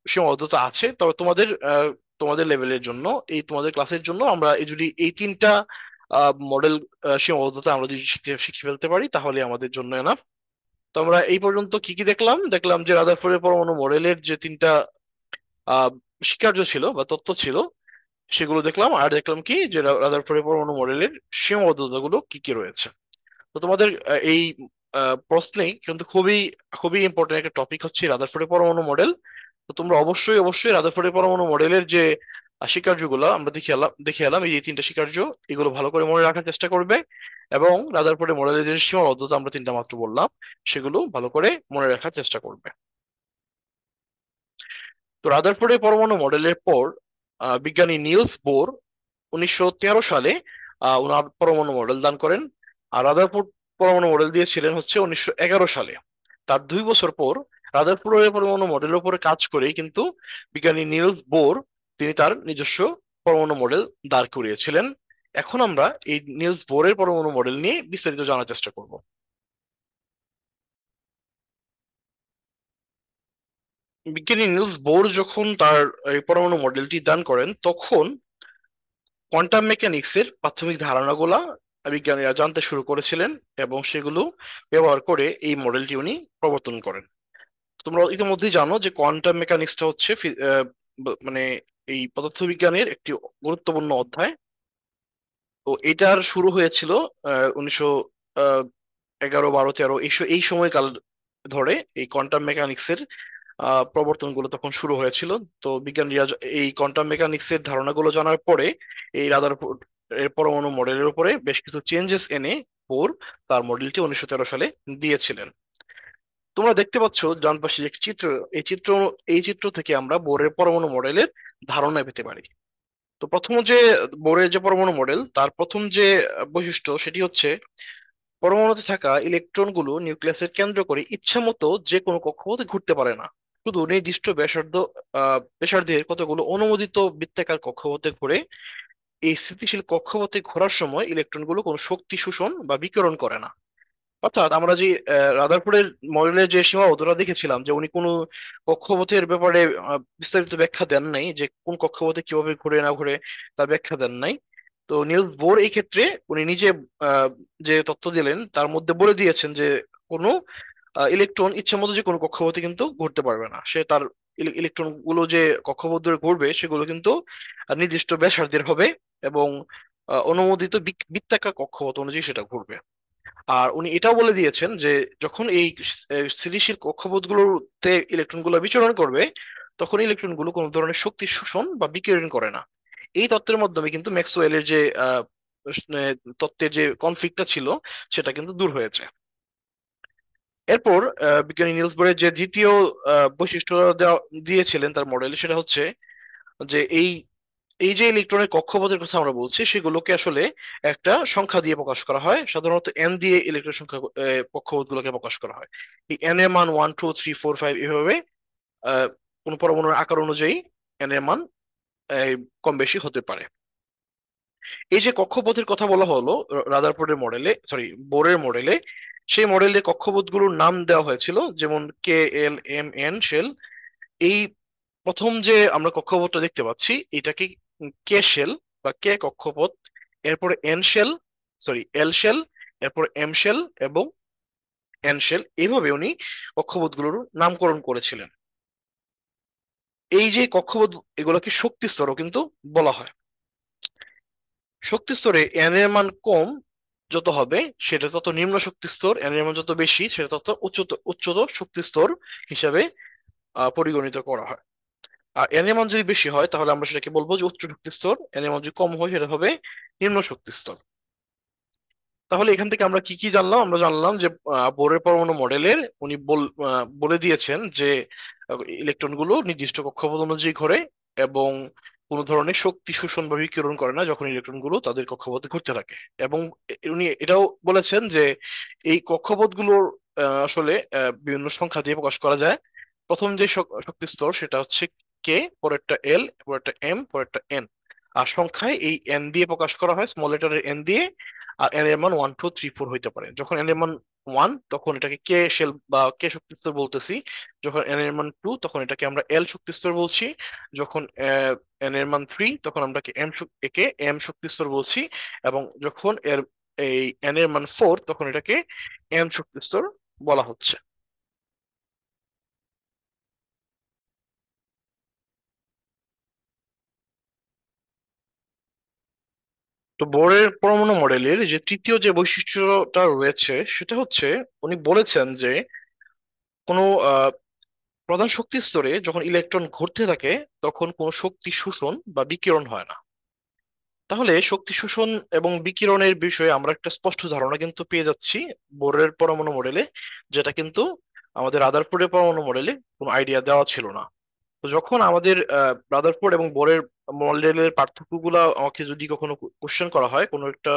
সীমাবদ্ধতা আছে, তবে তোমাদের লেভেলের জন্য, এই তোমাদের ক্লাসের জন্য আমরা এই যদি এই তিনটা মডেল সীমাবদ্ধতা আমরা যদি শিখে শিখে ফেলতে পারি তাহলে আমাদের জন্য এনাফ। তো আমরা এই পর্যন্ত কি কি দেখলাম, দেখলাম যে রাদারফোর্ডের পরমাণু মডেলের যে তিনটা আহ স্বীকার্য ছিল বা তত্ত্ব ছিল সেগুলো দেখলাম, আর দেখলাম কি যে রাদারফোর্ডের পরমাণু মডেলের সীমাবদ্ধতাগুলো কি কি রয়েছে। তো তোমাদের এই প্রশ্নেই কিন্তু খুবই খুবই ইম্পর্টেন্ট একটা টপিক হচ্ছে রাদারফোর্ডের পরমাণু মডেল। তো তোমরা অবশ্যই অবশ্যই রাদারফোর্ডের পরমাণু মডেলের যে স্বীকার্যগুলো আমরা দেখে এলাম, এই যে তিনটা স্বীকার্য, এগুলো ভালো করে মনে রাখার চেষ্টা করবে। এবং রাদারফোর্ডের মডেলের যে সীমাবদ্ধতা আমরা তিনটা মাত্র বললাম সেগুলো ভালো করে মনে রাখার চেষ্টা করবে। তো রাদারফোর্ডের পরমাণু মডেলের পর বিজ্ঞানী নিলস বোর 1913 সালে ওনার পরমাণু মডেল দান করেন। আর রাদারফোর্ড পরমাণু মডেল দিয়েছিলেন হচ্ছে 1911 সালে। তার 2 বছর পর রাদারফোর্ডের পরমাণু মডেলের উপরে কাজ করেই কিন্তু বিজ্ঞানী নিলস বোর তিনি তার নিজস্ব পরমাণু মডেল দাঁড় করিয়েছিলেন। এখন আমরা এই নিলস বোরের পরমাণু মডেল নিয়ে বিস্তারিত জানার চেষ্টা করব। বিজ্ঞানী নিলস বোর যখন তার এই পরমাণু মডেলটি দান করেন, তখন কোয়ান্টাম মেকানিক্সের প্রাথমিক ধারণাগুলা বিজ্ঞানীরা জানতে শুরু করেছিলেন, এবং সেগুলো ব্যবহার করে এই মডেলটি উনি প্রবর্তন করেন। তোমরা ইতিমধ্যেই জানো যে কোয়ান্টাম মেকানিক্সটা হচ্ছে মানে এই পদার্থবিজ্ঞানের একটি গুরুত্বপূর্ণ অধ্যায়। তো এটার শুরু হয়েছিল 1911, 12, 13 এই সময়কাল ধরে এই কোয়ান্টাম মেকানিক্সের প্রবর্তনগুলো তখন শুরু হয়েছিল। তো বিজ্ঞানীরা এই কোয়ান্টাম মেকানিক্সের ধারণাগুলো জানার পরে এই রাদারফোর্ড এর পরমাণু মডেলের উপরে বেশ কিছু চেঞ্জেস এনে বোর তার মডেলটি 1913 সালে দিয়েছিলেন। তোমরা দেখতে পাচ্ছ ডান পাশে যে একটি চিত্র, এই চিত্র এই চিত্র থেকে আমরা বোরের পরমাণু মডেলের ধারণা পেতে পারি। তো প্রথম যে বোরের যে পরমাণু মডেল, তার প্রথম যে বৈশিষ্ট্য সেটি হচ্ছে পরমাণুতে থাকা ইলেকট্রনগুলো নিউক্লিয়াসের কেন্দ্র করে ইচ্ছা মতো যে কোনো কক্ষপথে ঘুরতে পারে না। শুধু নির্দিষ্ট ব্যাসার্ধের কতগুলো অনুমোদিত বৃত্তাকার কক্ষপথে ঘুরে। এই স্থিতিশীল কক্ষপথে ঘোরার সময় ইলেকট্রনগুলো কোনো শক্তি শোষণ বা বিকিরণ করে না। অর্থাৎ আমরা যে রাদারফোর্ডের মডেলের যে সীমাবদ্ধতা দেখেছিলাম, যে উনি কোনো কক্ষপথের ব্যাপারে বিস্তারিত ব্যাখ্যা দেন নাই, যে কোন কক্ষপথে কিভাবে ঘুরে না ঘুরে তার ব্যাখ্যা দেন নাই। তো নিলস বোর এই ক্ষেত্রে উনি নিজে আহ, যে তথ্য দিলেন তার মধ্যে বলে দিয়েছেন যে কোনো ইলেকট্রন ইচ্ছে মতো যে কোনো কক্ষপথে কিন্তু ঘুরতে পারবে না, সে তার ইলেকট্রন গুলো যে কক্ষপথ ধরে ঘুরবে সেগুলো কিন্তু নির্দিষ্ট ব্যাসার্ধের হবে এবং অনুমোদিত বৃত্তাকার কক্ষপথ অনুযায়ী সেটা ঘুরবে। আর উনি এটাও বলে দিয়েছেন যে যখন এই স্থিতিশীল কক্ষপথগুলোতে ইলেকট্রনগুলো বিচরণ করবে, তখন ইলেকট্রনগুলো কোনো ধরনের শক্তি শোষণ বা বিকিরণ করে না। এই তত্ত্বের মাধ্যমে কিন্তু ম্যাক্সওয়েলের যে তত্ত্বের যে কনফ্লিক্টটা ছিল সেটা কিন্তু দূর হয়েছে। এরপর বিজ্ঞানী নিলস বোরের যে দ্বিতীয় বৈশিষ্ট্য দিয়েছিলেন তার মডেলে, সেটা হচ্ছে যে এই এই যে ইলেকট্রনের কক্ষপথের কথা আমরা বলছি সেগুলোকে আসলে একটা সংখ্যা দিয়ে প্রকাশ করা হয়, সাধারণত এন দিয়ে ইলেকট্রন সংখ্যা কক্ষপথ গুলোকে প্রকাশ করা হয়। এই এন এর মান 1 2 3 4 5 এভাবে আহ, কোন পরমাণুর আকার অনুযায়ী এন এর মান কম বেশি হতে পারে। এই যে কক্ষপথের কথা বলা হলো রাদারফোর্ডের মডেলে, সরি, বোরের মডেলে, সেই মডেলে কক্ষপথগুলোর নাম দেওয়া হয়েছিল, যেমন কে, এল, এম, এন শেল। এই প্রথম যে আমরা কক্ষপথটা দেখতে পাচ্ছি এটাকে কে শেল বা কে কক্ষপথ, এরপরে N shell, sorry L shell, এরপর এম শেল এবং এন শেল, এইভাবে উনি কক্ষপথগুলোর নামকরণ করেছিলেন। এই যে কক্ষপথ, এগুলোকে শক্তি স্তরও কিন্তু বলা হয়। শক্তি স্তরে এন এর মান কম যত হবে সেটা তত নিম্ন শক্তি স্তর, এন এর মান যত বেশি সেটা তত উচ্চতর শক্তি স্তর হিসাবে পরিগণিত করা হয়। আর এন এর মান যদি বেশি হয় তাহলে আমরা সেটাকে বলবো যে উচ্চ শক্তি স্তর, এন এর মান যদি কম হয় সেটা হবে নিম্ন শক্তি স্তর। তাহলে এখান থেকে আমরা কি কি জানলাম? আমরা জানলাম যে বোরের পরমাণু মডেলের উনি বলে দিয়েছেন যে ইলেকট্রন গুলো নির্দিষ্ট কক্ষপথ অনুযায়ী ঘোরে এবং কোনো ধরনের শক্তি শোষণ বা বিকিরণ করে না যখন ইলেকট্রন গুলো তাদের কক্ষপথে ঘুরতে থাকে। এবং উনি এটাও বলেছেন যে এই কক্ষপথ গুলোর আসলে বিভিন্ন সংখ্যা দিয়ে প্রকাশ করা যায়। প্রথম যে শক্তি স্তর সেটা হচ্ছে কে, পরেরটা এল, পরেরটা এম, পরেরটা এন। আর সংখ্যায় এই এন দিয়ে প্রকাশ করা হয়, স্মল লেটারের এন দিয়ে। আর এন এর মান 1 2 3 4 হইতে পারে। যখন এন এর মান 1 তখন এটাকে কে শেল বা কে শক্তিস্তর বলতেছি। যখন এন এর মান 2 তখন এটাকে আমরা এল শক্তিস্তর বলছি। যখন এন এর মান 3 তখন আমরা একে এম শক্তিস্তর বলছি। এবং যখন এই এন এর মান 4 তখন এটাকে এন শক্তিস্তর বলা হচ্ছে। তো বোরের পরমাণু মডেলের যে তৃতীয় যে বৈশিষ্ট্যটা রয়েছে সেটা হচ্ছে, উনি বলেছেন যে কোনো প্রধান শক্তি স্তরে যখন ইলেকট্রন ঘুরতে থাকে তখন কোনো শক্তি শোষণ বা বিকিরণ হয় না। তাহলে শক্তি শোষণ এবং বিকিরণের বিষয়ে আমরা একটা স্পষ্ট ধারণা কিন্তু পেয়ে যাচ্ছি বোরের পরমাণু মডেলে, যেটা কিন্তু আমাদের রাদারফোর্ডের পরমাণু মডেলে কোনো আইডিয়া দেওয়া ছিল না। তো যখন আমাদের রাদারফোর্ড এবং বোরের মডেলের পার্থক্যগুলো আমাকে যদি কখনো কোশ্চেন করা হয় কোনো একটা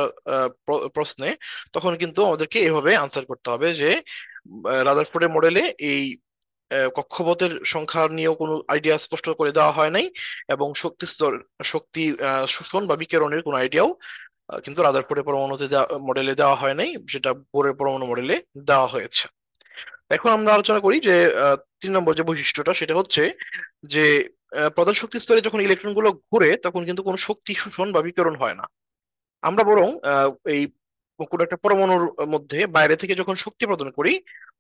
প্রশ্নে, তখন কিন্তু আমাদেরকে এভাবে আনসার করতে হবে যে রাদারফোর্ডের মডেলে এই কক্ষপথের সংখ্যা নিয়েও কোনো আইডিয়া স্পষ্ট করে দেওয়া হয় নাই, এবং শক্তি স্তর, শক্তি শোষণ বা বিকিরণের কোনো আইডিয়াও কিন্তু রাদারফোর্ডের পরমাণুতে মডেলে দেওয়া হয় নাই, যেটা বোরের পরমাণু মডেলে দেওয়া হয়েছে। এখন আমরা আলোচনা করি যে 3 নম্বর যে বৈশিষ্ট্যটা সেটা হচ্ছে যে প্রধান শক্তি স্তরে যখন ইলেকট্রন গুলো ঘুরে তখন কিন্তু কোনো শক্তি শোষণ বা বিকিরণ হয় না। আমরা বরং এই কোনো একটা পরমাণুর মধ্যে বাইরে থেকে যখন শক্তি প্রদান করি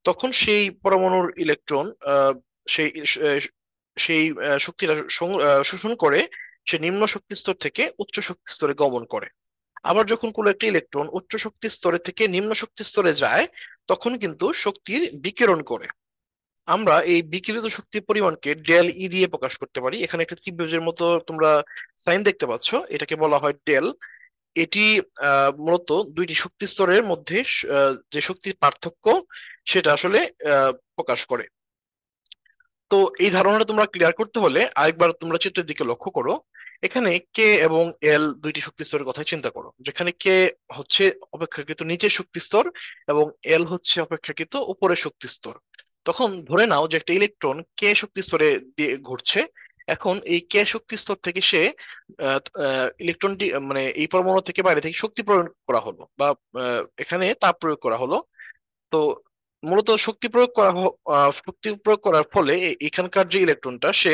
তখন সেই পরমাণুর ইলেকট্রন সেই সেই শক্তিটা শোষণ করে সে নিম্ন শক্তি স্তর থেকে উচ্চ শক্তি স্তরে গমন করে। আবার যখন কোনো একটা ইলেকট্রন উচ্চ শক্তি স্তরে থেকে নিম্ন শক্তি স্তরে যায় তখন কিন্তু শক্তির বিকিরণ করে। আমরা এই বিকিরিত শক্তির পরিমাণকে ডেল ই দিয়ে প্রকাশ করতে পারি। এখানে একটা ত্রিভুজের মতো তোমরা সাইন দেখতে পাচ্ছ, এটাকে বলা হয় ডেল। এটি মূলত দুইটি শক্তি স্তরের মধ্যে যে শক্তির পার্থক্য সেটা আসলে প্রকাশ করে। তো এই ধারণাটা তোমরা ক্লিয়ার করতে হলে আরেকবার তোমরা চিত্রের দিকে লক্ষ্য করো। এখানে কে এবং এল দুইটি শক্তি স্তরের কথা চিন্তা করো, যেখানে কে হচ্ছে অপেক্ষাকৃত নিচের শক্তি স্তর এবং এল হচ্ছে অপেক্ষাকৃত উপরের শক্তি স্তর। তখন ধরে নাও যে একটা ইলেকট্রন কে শক্তি স্তরে দিয়ে ঘুরছে। এখন এই কে শক্তি স্তর থেকে সে ইলেকট্রনটি মানে এই পরমাণু থেকে বাইরে থেকে শক্তি প্রয়োগ করা হলো বা এখানে তাপ প্রয়োগ করা হলো। তো মূলত শক্তি প্রয়োগ করার ফলে এখানকার যে ইলেকট্রনটা সে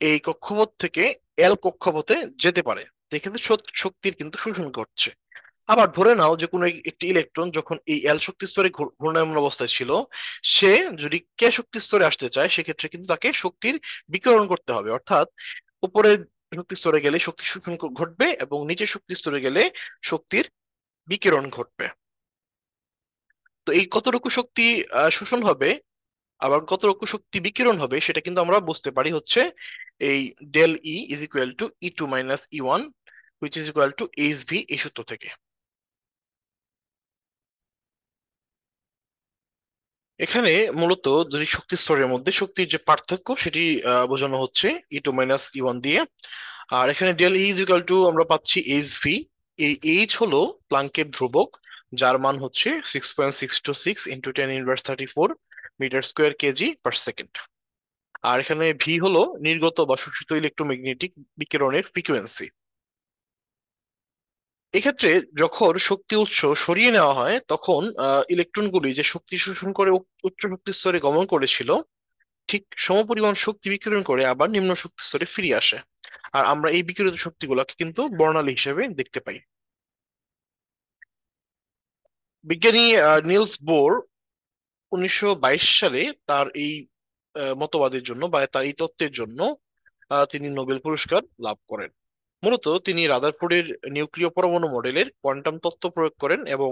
এই কক্ষপথ থেকে এল কক্ষপথে যেতে পারে। এক্ষেত্রে শক্তির কিন্তু শোষণ ঘটছে। আবার ধরে নাও যে কোনো একটি ইলেকট্রন যখন এই এল শক্তি স্তরে ঘূর্ণায়মান অবস্থায় ছিল, সে যদি কে শক্তি স্তরে আসতে চায় সেক্ষেত্রে কিন্তু তাকে শক্তির বিকিরণ করতে হবে। অর্থাৎ উপরের শক্তি স্তরে গেলে শক্তি শোষণ ঘটবে এবং নিচের শক্তি স্তরে গেলে শক্তির বিকিরণ ঘটবে। তো এই কতটুকু শক্তি শোষণ হবে আবার কতটুকু শক্তি বিকিরণ হবে সেটা কিন্তু আমরা বুঝতে পারি হচ্ছে এই del E is equal to E2 - E1 which is equal to H V, এই সূত্র থেকে। এখানে মূলত দুই শক্তি স্তরের মধ্যে শক্তির যে পার্থক্য সেটি বোঝানো হচ্ছে E2 - E1 দিয়ে। আর এখানে del E is equal to আমরা পাচ্ছি এইচ ভি। এই এইচ হলো প্লাঙ্কের ধ্রুবক, যার মান হচ্ছে 6.626 × 10⁻³ metre square K G per second. আর এখানে ভি হলো নির্গত বা শোষিত ইলেকট্রোম্যাগনেটিক বিকিরণের ফ্রিকোয়েন্সি। এক্ষেত্রে যখন শক্তি উৎস সরিয়ে নেওয়া হয় তখন ইলেকট্রনগুলি যে শক্তি শোষণ করে উচ্চ শক্তি স্তরে গমন করেছিল, ঠিক সমপরিমাণ শক্তি বিকিরণ করে আবার নিম্ন শক্তি স্তরে ফিরে আসে। আর আমরা এই বিকিরিত শক্তিগুলোকে কিন্তু বর্ণালী হিসেবে দেখতে পাই। বিজ্ঞানী নিলস বোর 1922 সালে তার এই মতবাদের জন্য বা তার এই তত্ত্বের জন্য তিনি নোবেল পুরস্কার লাভ করেন। মূলত তিনি রাদারফোর্ডের নিউক্লিয় পরমাণু মডেলের কোয়ান্টাম তত্ত্ব প্রয়োগ করেন এবং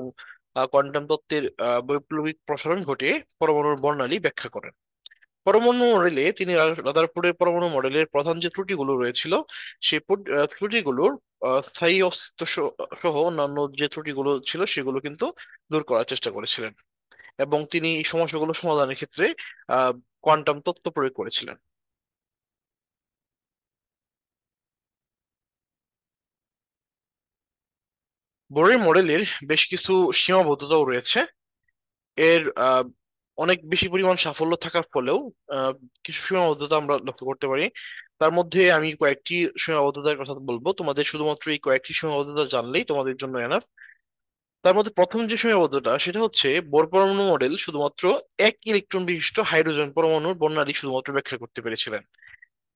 কোয়ান্টাম তত্ত্বের বৈপ্লবিক প্রসারণ ঘটিয়ে পরমাণুর বর্ণালী ব্যাখ্যা করেন। পরমাণু মডেলে তিনি রাদারফোর্ডের পরমাণু মডেলের প্রধান যে ত্রুটিগুলো রয়েছিল সেই ত্রুটিগুলোর স্থায়ী অস্তিত্ব সহ অন্যান্য যে ত্রুটিগুলো ছিল সেগুলো কিন্তু দূর করার চেষ্টা করেছিলেন, এবং তিনি এই সমস্যাগুলো সমাধানের ক্ষেত্রে আহ কোয়ান্টাম তত্ত্ব প্রয়োগ করেছিলেন। বোরের মডেলের বেশ কিছু সীমাবদ্ধতাও রয়েছে। এর অনেক বেশি পরিমাণ সাফল্য থাকার ফলেও আহ, কিছু সীমাবদ্ধতা আমরা লক্ষ্য করতে পারি। তার মধ্যে আমি কয়েকটি সীমাবদ্ধতার কথা বলবো, তোমাদের শুধুমাত্র এই কয়েকটি সীমাবদ্ধতা জানলেই তোমাদের জন্য এনাফ। তার মধ্যে প্রথম যে সীমাবদ্ধতা সেটা হচ্ছে বোর পরমাণু মডেল শুধুমাত্র এক ইলেকট্রন বিশিষ্ট হাইড্রোজেন পরমাণুর বর্ণালী শুধুমাত্র ব্যাখ্যা করতে পেরেছিলেন,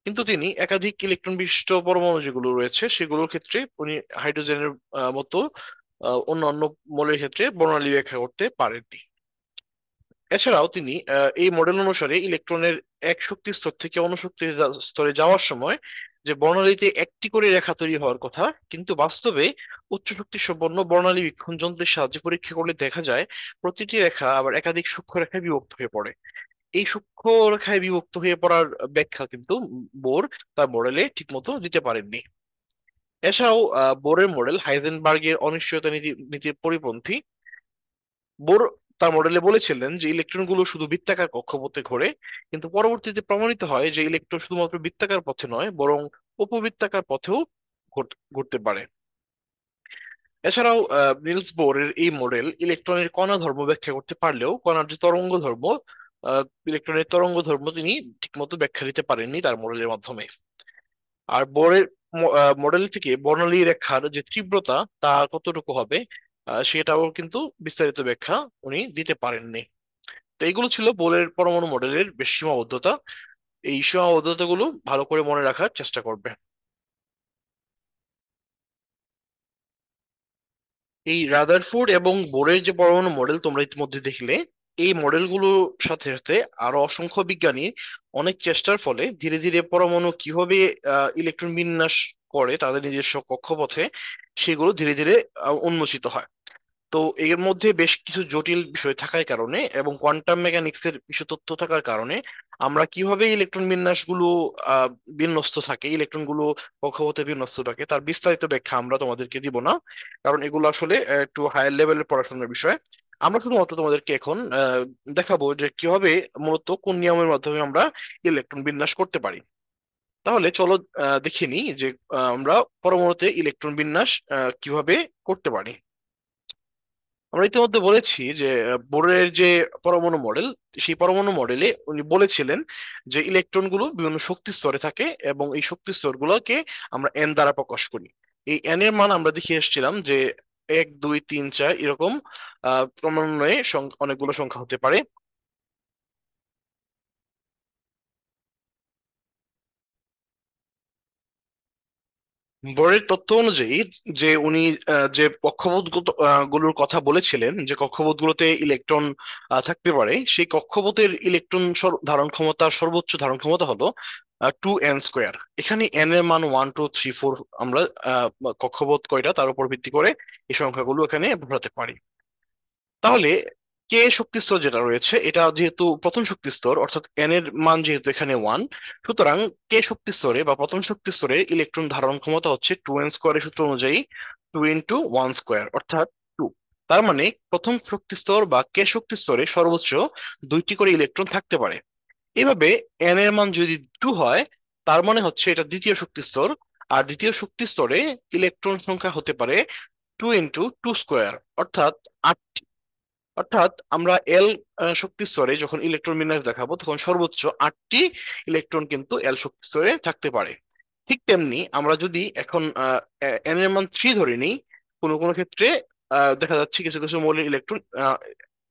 কিন্তু তিনি একাধিক ইলেকট্রন বিশিষ্ট পরমাণু যেগুলো রয়েছে সেগুলোর ক্ষেত্রে উনি হাইড্রোজেনের মতো অন্যান্য মৌলের ক্ষেত্রে বর্ণালী ব্যাখ্যা করতে পারেননি। এছাড়াও তিনি এই মডেল অনুসারে ইলেকট্রনের এক শক্তি স্তর থেকে অন্য শক্তি স্তরে যাওয়ার সময় যে বর্ণালীতে একটি করে রেখা তৈরি হওয়ার কথা, কিন্তু বাস্তবে উচ্চ শক্তি সম্পন্ন বর্ণালী বীক্ষণ যন্ত্রের সাহায্যে পরীক্ষা করলে দেখা যায় প্রতিটি রেখা আবার একাধিক সূক্ষ্ম রেখায় বিভক্ত হয়ে পড়ে। এই সূক্ষ্ম রেখায় বিভক্ত হয়ে পড়ার ব্যাখ্যা কিন্তু বোর তার মডেলে ঠিকমতো দিতে পারেননি। এছাড়াও বোরের মডেল হাইজেনবার্গের অনিশ্চয়তা নীতির পরিপন্থী। বোর তার মডেলে বলেছিলেন যে ইলেকট্রনগুলো শুধু বৃত্তাকার কক্ষপথে ঘোরে, কিন্তু পরবর্তীতে প্রমাণিত হয় যে ইলেকট্রন শুধুমাত্র বৃত্তাকার পথে নয় বরং উপবৃত্তাকার পথেও ঘুরতে পারে। এছাড়াও নিলস বোরের এই মডেল ইলেকট্রনের কণা ধর্ম ব্যাখ্যা করতে পারলেও কণার যে তরঙ্গ ধর্ম, ইলেকট্রনের তরঙ্গ ধর্ম তিনি ঠিকমতো ব্যাখ্যা দিতে পারেননি তার মডেলের মাধ্যমে। আর বোরের মডেল থেকে বর্ণালী রেখার যে তীব্রতা তা কতটুকু হবে সেটাও কিন্তু বিস্তারিত ব্যাখ্যা উনি দিতে পারেননি। তো এগুলো ছিল বোরের পরমাণু মডেলের বেশ সীমাবদ্ধতা। এই সীমাবদ্ধতাগুলো ভালো করে মনে রাখার চেষ্টা করবে। এই রাদারফোর্ড এবং বোরের যে পরমাণু মডেল তোমরা ইতিমধ্যে দেখলে, এই মডেলগুলোর সাথে সাথে আরো অসংখ্য বিজ্ঞানী অনেক চেষ্টার ফলে ধীরে ধীরে পরমাণু কিভাবে ইলেকট্রন বিন্যাস করে তাদের নিজস্ব কক্ষপথে, সেগুলো ধীরে ধীরে উন্মোচিত হয়। তো এর মধ্যে বেশ কিছু জটিল বিষয় থাকার কারণে এবং কোয়ান্টাম মেকানিক্স এর কিছু তথ্য থাকার কারণে আমরা কিভাবে ইলেকট্রন বিন্যাসগুলো আহ বিন্যস্ত থাকে, ইলেকট্রনগুলো কক্ষপথে বিন্যস্ত থাকে তার বিস্তারিত ব্যাখ্যা আমরা তোমাদেরকে দিব না, কারণ এগুলো আসলে একটু হায়ার লেভেলের পড়াশোনার বিষয়। আমরা শুধুমাত্র তোমাদেরকে এখন দেখাবো যে কিভাবে মূলত কোন নিয়মের মাধ্যমে আমরা ইলেকট্রন বিন্যাস করতে পারি। তাহলে চলো দেখে নিই যে আমরা পরমাণুতে ইলেকট্রন বিন্যাস কিভাবে করতে পারি। আমরা ইতিমধ্যে বলেছি যে বোরের যে পরমাণু মডেল, সেই পরমাণু মডেলে উনি বলেছিলেন যে ইলেকট্রনগুলো বিভিন্ন শক্তি স্তরে থাকে এবং এই শক্তি স্তরগুলোকে আমরা এন দ্বারা প্রকাশ করি। এই এন এর মান আমরা দেখে এসেছিলাম যে 1 2 3 4 এরকম ক্রমান্বয়ে অনেকগুলো সংখ্যা হতে পারে। বোর্ডের তথ্য অনুযায়ী যে উনি যে কক্ষপথ গুলোর কথা বলেছিলেন, যে কক্ষপথগুলোতে ইলেকট্রন থাকতে পারে, সেই কক্ষপথের ইলেকট্রন ধারণ ক্ষমতা, সর্বোচ্চ ধারণ ক্ষমতা হলো 2n²। এখানে n এর মান 1 2 3 4, আমরা কক্ষপথ কয়টা তার উপর ভিত্তি করে এই সংখ্যাগুলো এখানে বসাতে পারি। তাহলে কে শক্তিস্তর যেটা রয়েছে, এটা যেহেতু প্রথম শক্তিস্তর, অর্থাৎ এন এর মান যেহেতু এখানে 1, সুতরাং কে শক্তিস্তরে বা প্রথম শক্তিস্তরে ইলেকট্রন ধারণ ক্ষমতা হচ্ছে 2n² সূত্র অনুযায়ী 2 × 1², অর্থাৎ 2। তার মানে প্রথম শক্তিস্তর বা কে শক্তিস্তরে সর্বোচ্চ 2টি করে ইলেকট্রন থাকতে পারে। এভাবে এন এর মান যদি 2 হয়, তার মানে হচ্ছে এটা দ্বিতীয় শক্তিস্তর। আর দ্বিতীয় শক্তিস্তরে ইলেকট্রন সংখ্যা হতে পারে 2 × 2², অর্থাৎ 8। অর্থাৎ আমরা এল শক্তি স্তরে যখন ইলেকট্রন বিন্যাস দেখাবো, তখন সর্বোচ্চ 8টি ইলেকট্রন কিন্তু এল শক্তি স্তরে থাকতে পারে। ঠিক তেমনি আমরা যদি এখন এন এর মান 3 ধরে নিই, কোনো কোনো ক্ষেত্রে দেখা যাচ্ছে কিছু কিছু মৌলের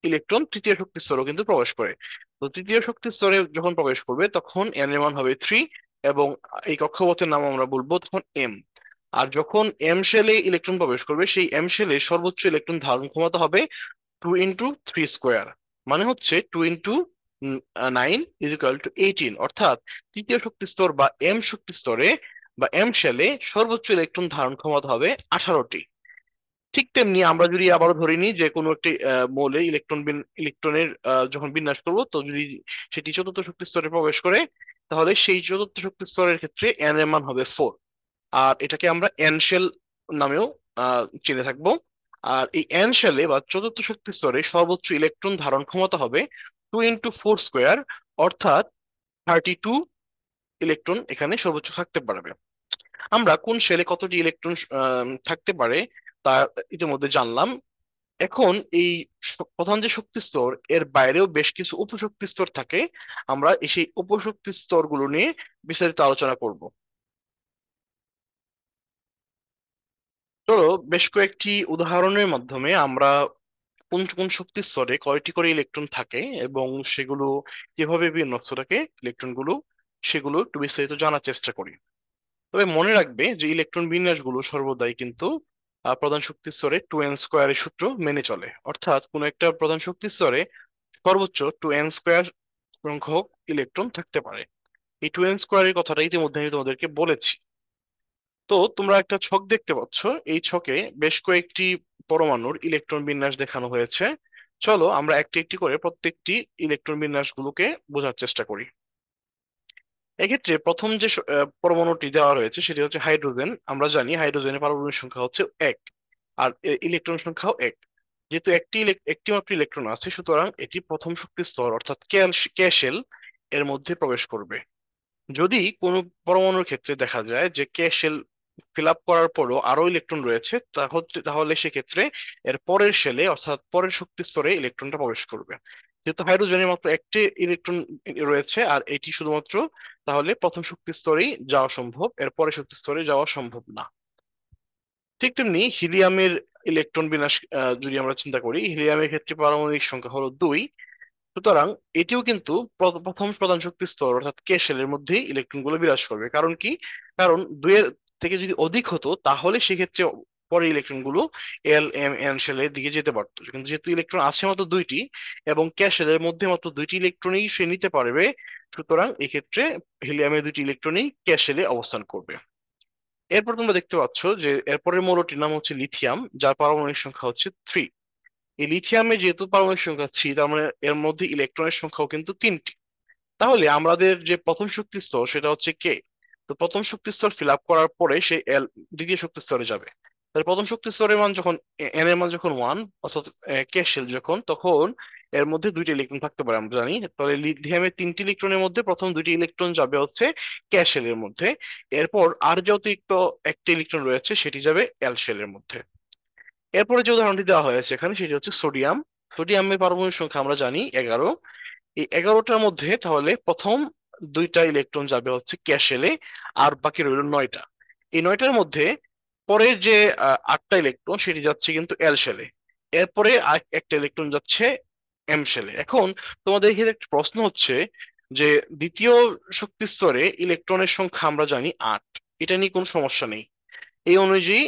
ইলেকট্রন তৃতীয় শক্তি স্তরেও কিন্তু প্রবেশ করে। তো তৃতীয় শক্তি স্তরে যখন প্রবেশ করবে, তখন এন এর মান হবে 3, এবং এই কক্ষপথের নাম আমরা বলবো তখন এম। আর যখন এম শেলে ইলেকট্রন প্রবেশ করবে, সেই এম শেলে সর্বোচ্চ ইলেকট্রন ধারণ ক্ষমতা হবে 2 × 3²। মানে হচ্ছে 2 × 9 = 18, অর্থাৎ তৃতীয় শক্তি স্তর বা এম শক্তি স্তরে বা এম শেলে সর্বোচ্চ ইলেকট্রন ধারণ ক্ষমতা হবে 18টি। ঠিক তেমনি আমরা যদি আবারও ধরে নিই যে কোনো একটি মৌলে ইলেকট্রনের যখন বিন্যাস করবো, তো যদি সেটি চতুর্থ শক্তি স্তরে প্রবেশ করে, তাহলে সেই চতুর্থ শক্তি স্তরের ক্ষেত্রে এন এর মান হবে 4। আর এটাকে আমরা এন শেল নামেও চিনে থাকবো। আর এই এন শেলে বা চতুর্থ শক্তি স্তরে সর্বোচ্চ ইলেকট্রন ধারণ ক্ষমতা হবে 2 × 4², অর্থাৎ 32 ইলেকট্রন এখানে সর্বোচ্চ থাকতে পারবে। আমরা কোন শেলে কতটি ইলেকট্রন থাকতে পারে তা ইতিমধ্যে জানলাম। এখন এই প্রধান যে শক্তি স্তর, এর বাইরেও বেশ কিছু উপশক্তি স্তর থাকে। আমরা সেই উপশক্তি স্তরগুলো নিয়ে বিস্তারিত আলোচনা করব। চলো বেশ কয়েকটি উদাহরণের মাধ্যমে আমরা কোন কোন শক্তি স্তরে কয়টি করে ইলেকট্রন থাকে এবং সেগুলো কিভাবে বিন্যস্ত থাকে ইলেকট্রনগুলো, সেগুলো একটু বিস্তারিত জানার চেষ্টা করি। তবে মনে রাখবে যে ইলেকট্রন বিন্যাসগুলো সর্বদাই কিন্তু প্রধান শক্তি স্তরে 2n² সূত্র মেনে চলে। অর্থাৎ কোন একটা প্রধান শক্তি স্তরে সর্বোচ্চ 2n² সংখ্যক ইলেকট্রন থাকতে পারে। এই 2n² এর কথাটা ইতিমধ্যে আমি তোমাদেরকে বলেছি। তো তোমরা একটা ছক দেখতে পাচ্ছ, এই ছকে বেশ কয়েকটি পরমাণুর ইলেকট্রন বিন্যাস দেখানো হয়েছে। চলো আমরা একটি একটি করে প্রত্যেকটি ইলেকট্রন বিন্যাসগুলোকে বোঝার চেষ্টা করি। এক্ষেত্রে প্রথম যে পরমাণুটি দেওয়া রয়েছে সেটি হচ্ছে হাইড্রোজেন। আমরা জানি হাইড্রোজেনের পারমাণবিক সংখ্যা হচ্ছে 1, আর ইলেকট্রন সংখ্যাও 1। যেহেতু একটি মাত্র ইলেকট্রন আছে, সুতরাং এটি প্রথম শক্তি স্তর অর্থাৎ কে শেল এর মধ্যে প্রবেশ করবে। যদি কোনো পরমাণুর ক্ষেত্রে দেখা যায় যে কে শেল ফিল আপ করার পরও আরো ইলেকট্রন রয়েছে, তাহলে সেক্ষেত্রে এর পরের শেলে অর্থাৎ পরের শক্তি স্তরে ইলেকট্রনটা প্রবেশ করবে। যেহেতু হাইড্রোজেনের মাত্র একটি ইলেকট্রন রয়েছে আর এটি শুধুমাত্র, তাহলে প্রথম শক্তি স্তরেই যাওয়া সম্ভব, এর পরের শক্তি স্তরে যাওয়া সম্ভব না। ঠিক তেমনি হিলিয়ামের ইলেকট্রন বিন্যাস যদি আমরা চিন্তা করি, হিলিয়ামের ক্ষেত্রে পারমাণবিক সংখ্যা হলো 2। সুতরাং এটিও কিন্তু প্রথম প্রধান শক্তি স্তর অর্থাৎ কে শেলের মধ্যেই ইলেকট্রন গুলো বিরাজ করবে। কারণ কি? কারণ 2-এর থেকে যদি অধিক হতো, তাহলে সেক্ষেত্রে পরে ইলেকট্রন গুলো এল এম এন শেলের দিকে যেতে পারতো। কিন্তু যেহেতু ইলেকট্রন আছে মাত্র 2টি এবং কে শেলের মধ্যে মাত্র 2টি ইলেকট্রনই সে নিতে পারবে, সুতরাং এক্ষেত্রে হিলিয়ামের 2টি ইলেকট্রনই কে শেলে অবস্থান করবে। এরপর তোমরা দেখতে পাচ্ছ যে এরপরের মৌলটির নাম হচ্ছে লিথিয়াম, যার পারমাণবিক সংখ্যা হচ্ছে 3। এই লিথিয়ামে যেহেতু পারমাণবিক সংখ্যা 3, তার মানে এর মধ্যে ইলেকট্রনের সংখ্যাও কিন্তু 3টি। তাহলে আমাদের যে প্রথম শক্তি স্তর সেটা হচ্ছে কে। তো প্রথম শক্তি স্তর ফিল আপ করার পরে সে দ্বিতীয় শক্তি স্তরে যাবে। তাহলে প্রথম শক্তি স্তরের মান যখন এন এর মান যখন 1, অর্থাৎ কে শেল যখন, তখন এর মধ্যে 2টি ইলেকট্রন থাকতে পারে আমরা জানি। তাহলে লিথিয়ামের 3টি ইলেকট্রনের মধ্যে প্রথম 2টি ইলেকট্রন যাবে হচ্ছে কে শেলের মধ্যে। এরপর আর যে অতিরিক্ত একটি ইলেকট্রন রয়েছে সেটি যাবে এল শেলের মধ্যে। এরপরে যে উদাহরণটি দেওয়া হয়েছে এখানে সেটি হচ্ছে সোডিয়াম। সোডিয়ামের পারমাণবিক সংখ্যা আমরা জানি 11। এই 11টার মধ্যে তাহলে প্রথম 2টা ইলেকট্রন যাবে হচ্ছে ক্যাশেলে, আর বাকি রইল 9টা। এই 9টার মধ্যে পরের যে 8টা ইলেকট্রন সেটি যাচ্ছে কিন্তু এল শেলে। এরপরে আর একটা ইলেকট্রন যাচ্ছে এম শেলে। এখন তোমাদের এখানে একটা প্রশ্ন হচ্ছে যে দ্বিতীয় শক্তি স্তরে ইলেকট্রনের সংখ্যা আমরা জানি 8, এটা নিয়ে কোনো সমস্যা নেই। এই অনুযায়ী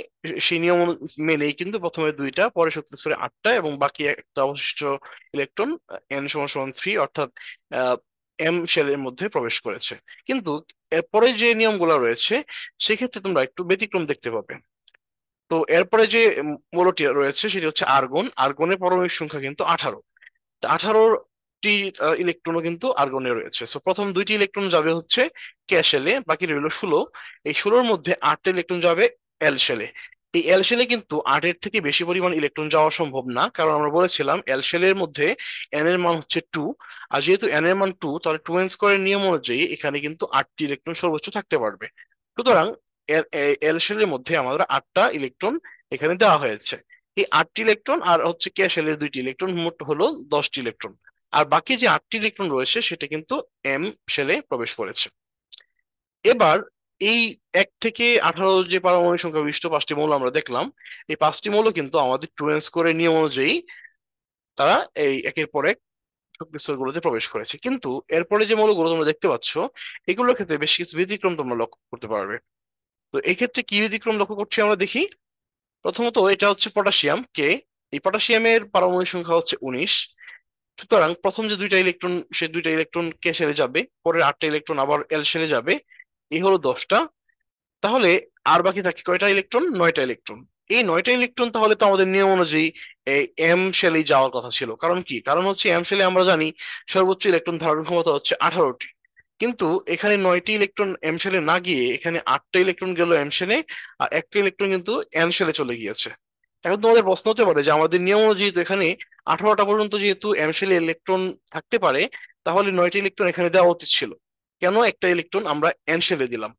সেই নিয়ম মেনেই কিন্তু প্রথমে দুইটা, পরে শক্তি স্তরে আটটা, এবং বাকি একটা অবশিষ্ট ইলেকট্রন এন সমান সমান 3 অর্থাৎ এম শেলের মধ্যে প্রবেশ করেছে। কিন্তু এরপরে যে নিয়মগুলো রয়েছে সেক্ষেত্রে তোমরা একটু ব্যতিক্রম দেখতে পাবে। তো এরপরে যে মৌলটি রয়েছে সেটি হচ্ছে আর্গন। আর্গনের পারমাণবিক সংখ্যা কিন্তু 18। 18টি ইলেকট্রনও কিন্তু আর্গনে রয়েছে। সো প্রথম দুইটি ইলেকট্রন যাবে হচ্ছে কে শেলে, বাকি রইল 16। এই 16-র মধ্যে 8টা ইলেকট্রন যাবে এল শেলে। এই এল শেলে কিন্তু 8-এর থেকে বেশি পরিমাণ ইলেকট্রন যাওয়া সম্ভব না, কারণ আমরা বলেছিলাম এল শেলের মধ্যে এন এর মান হচ্ছে 2। আর যেহেতু এন এর মান 2, তাহলে 2 এন স্কোয়ারের নিয়ম অনুযায়ী এখানে কিন্তু 8টি ইলেকট্রন সর্বোচ্চ থাকতে পারবে। সুতরাং এল শেলের মধ্যে আমাদের 8টা ইলেকট্রন এখানে দেওয়া হয়েছে। এই 8টি ইলেকট্রন আর হচ্ছে কে শেলের 2টি ইলেকট্রন, মোট হলো 10টি ইলেকট্রন। আর বাকি যে 8টি ইলেকট্রন রয়েছে সেটা কিন্তু এম শেলে প্রবেশ করেছে। এবার এই 1 থেকে 18 যে পারমাণবিক সংখ্যা বিশিষ্ট 5টি মৌল আমরা দেখলাম, এই 5টি মৌল কিন্তু আমাদের টু এন স্কোরের নিয়ম অনুযায়ী তারা এই একের পর এক শক্তি স্তরগুলোতে প্রবেশ করেছে। কিন্তু এরপরে যে মৌলগুলো তোমরা দেখতে পাচ্ছ, এগুলোর ক্ষেত্রে বেশ কিছু ব্যতিক্রম তোমরা লক্ষ্য করতে পারবে। তো এই ক্ষেত্রে কি ব্যতিক্রম লক্ষ্য করছি আমরা দেখি। প্রথমত এটা হচ্ছে পটাশিয়াম কে। এই পটাশিয়ামের পারমাণবিক সংখ্যা হচ্ছে 19। সুতরাং প্রথম যে দুইটা ইলেকট্রন, সে দুইটা ইলেকট্রন কে শেলে যাবে, পরের 8টা ইলেকট্রন আবার এল শেলে যাবে। এই হলো 10টা। তাহলে আর বাকি থাকে কয়টা ইলেকট্রন? 9টা ইলেকট্রন। এই 9টা ইলেকট্রন তাহলে তো আমাদের নিয়ম অনুযায়ী এই এম শেলেই যাওয়ার কথা ছিল। কারণ কি? কারণ হচ্ছে এম শেলে আমরা জানি সর্বোচ্চ ইলেকট্রন ধারণ ক্ষমতা হচ্ছে 18টি। কিন্তু এখানে 9টি ইলেকট্রন এম শেলে না গিয়ে এখানে 8টা ইলেকট্রন গেল এম শেলে, আর একটা ইলেকট্রন কিন্তু এন শেলে চলে গিয়েছে। এখন তোমাদের প্রশ্ন হতে পারে যে আমাদের নিয়ম অনুযায়ী তো এখানে 18টা পর্যন্ত যেহেতু এম শেলে ইলেকট্রন থাকতে পারে, তাহলে 9টি ইলেকট্রন এখানে দেওয়া উচিত ছিল, কেন একটা ইলেকট্রন আমরা এন শেলে দিলাম?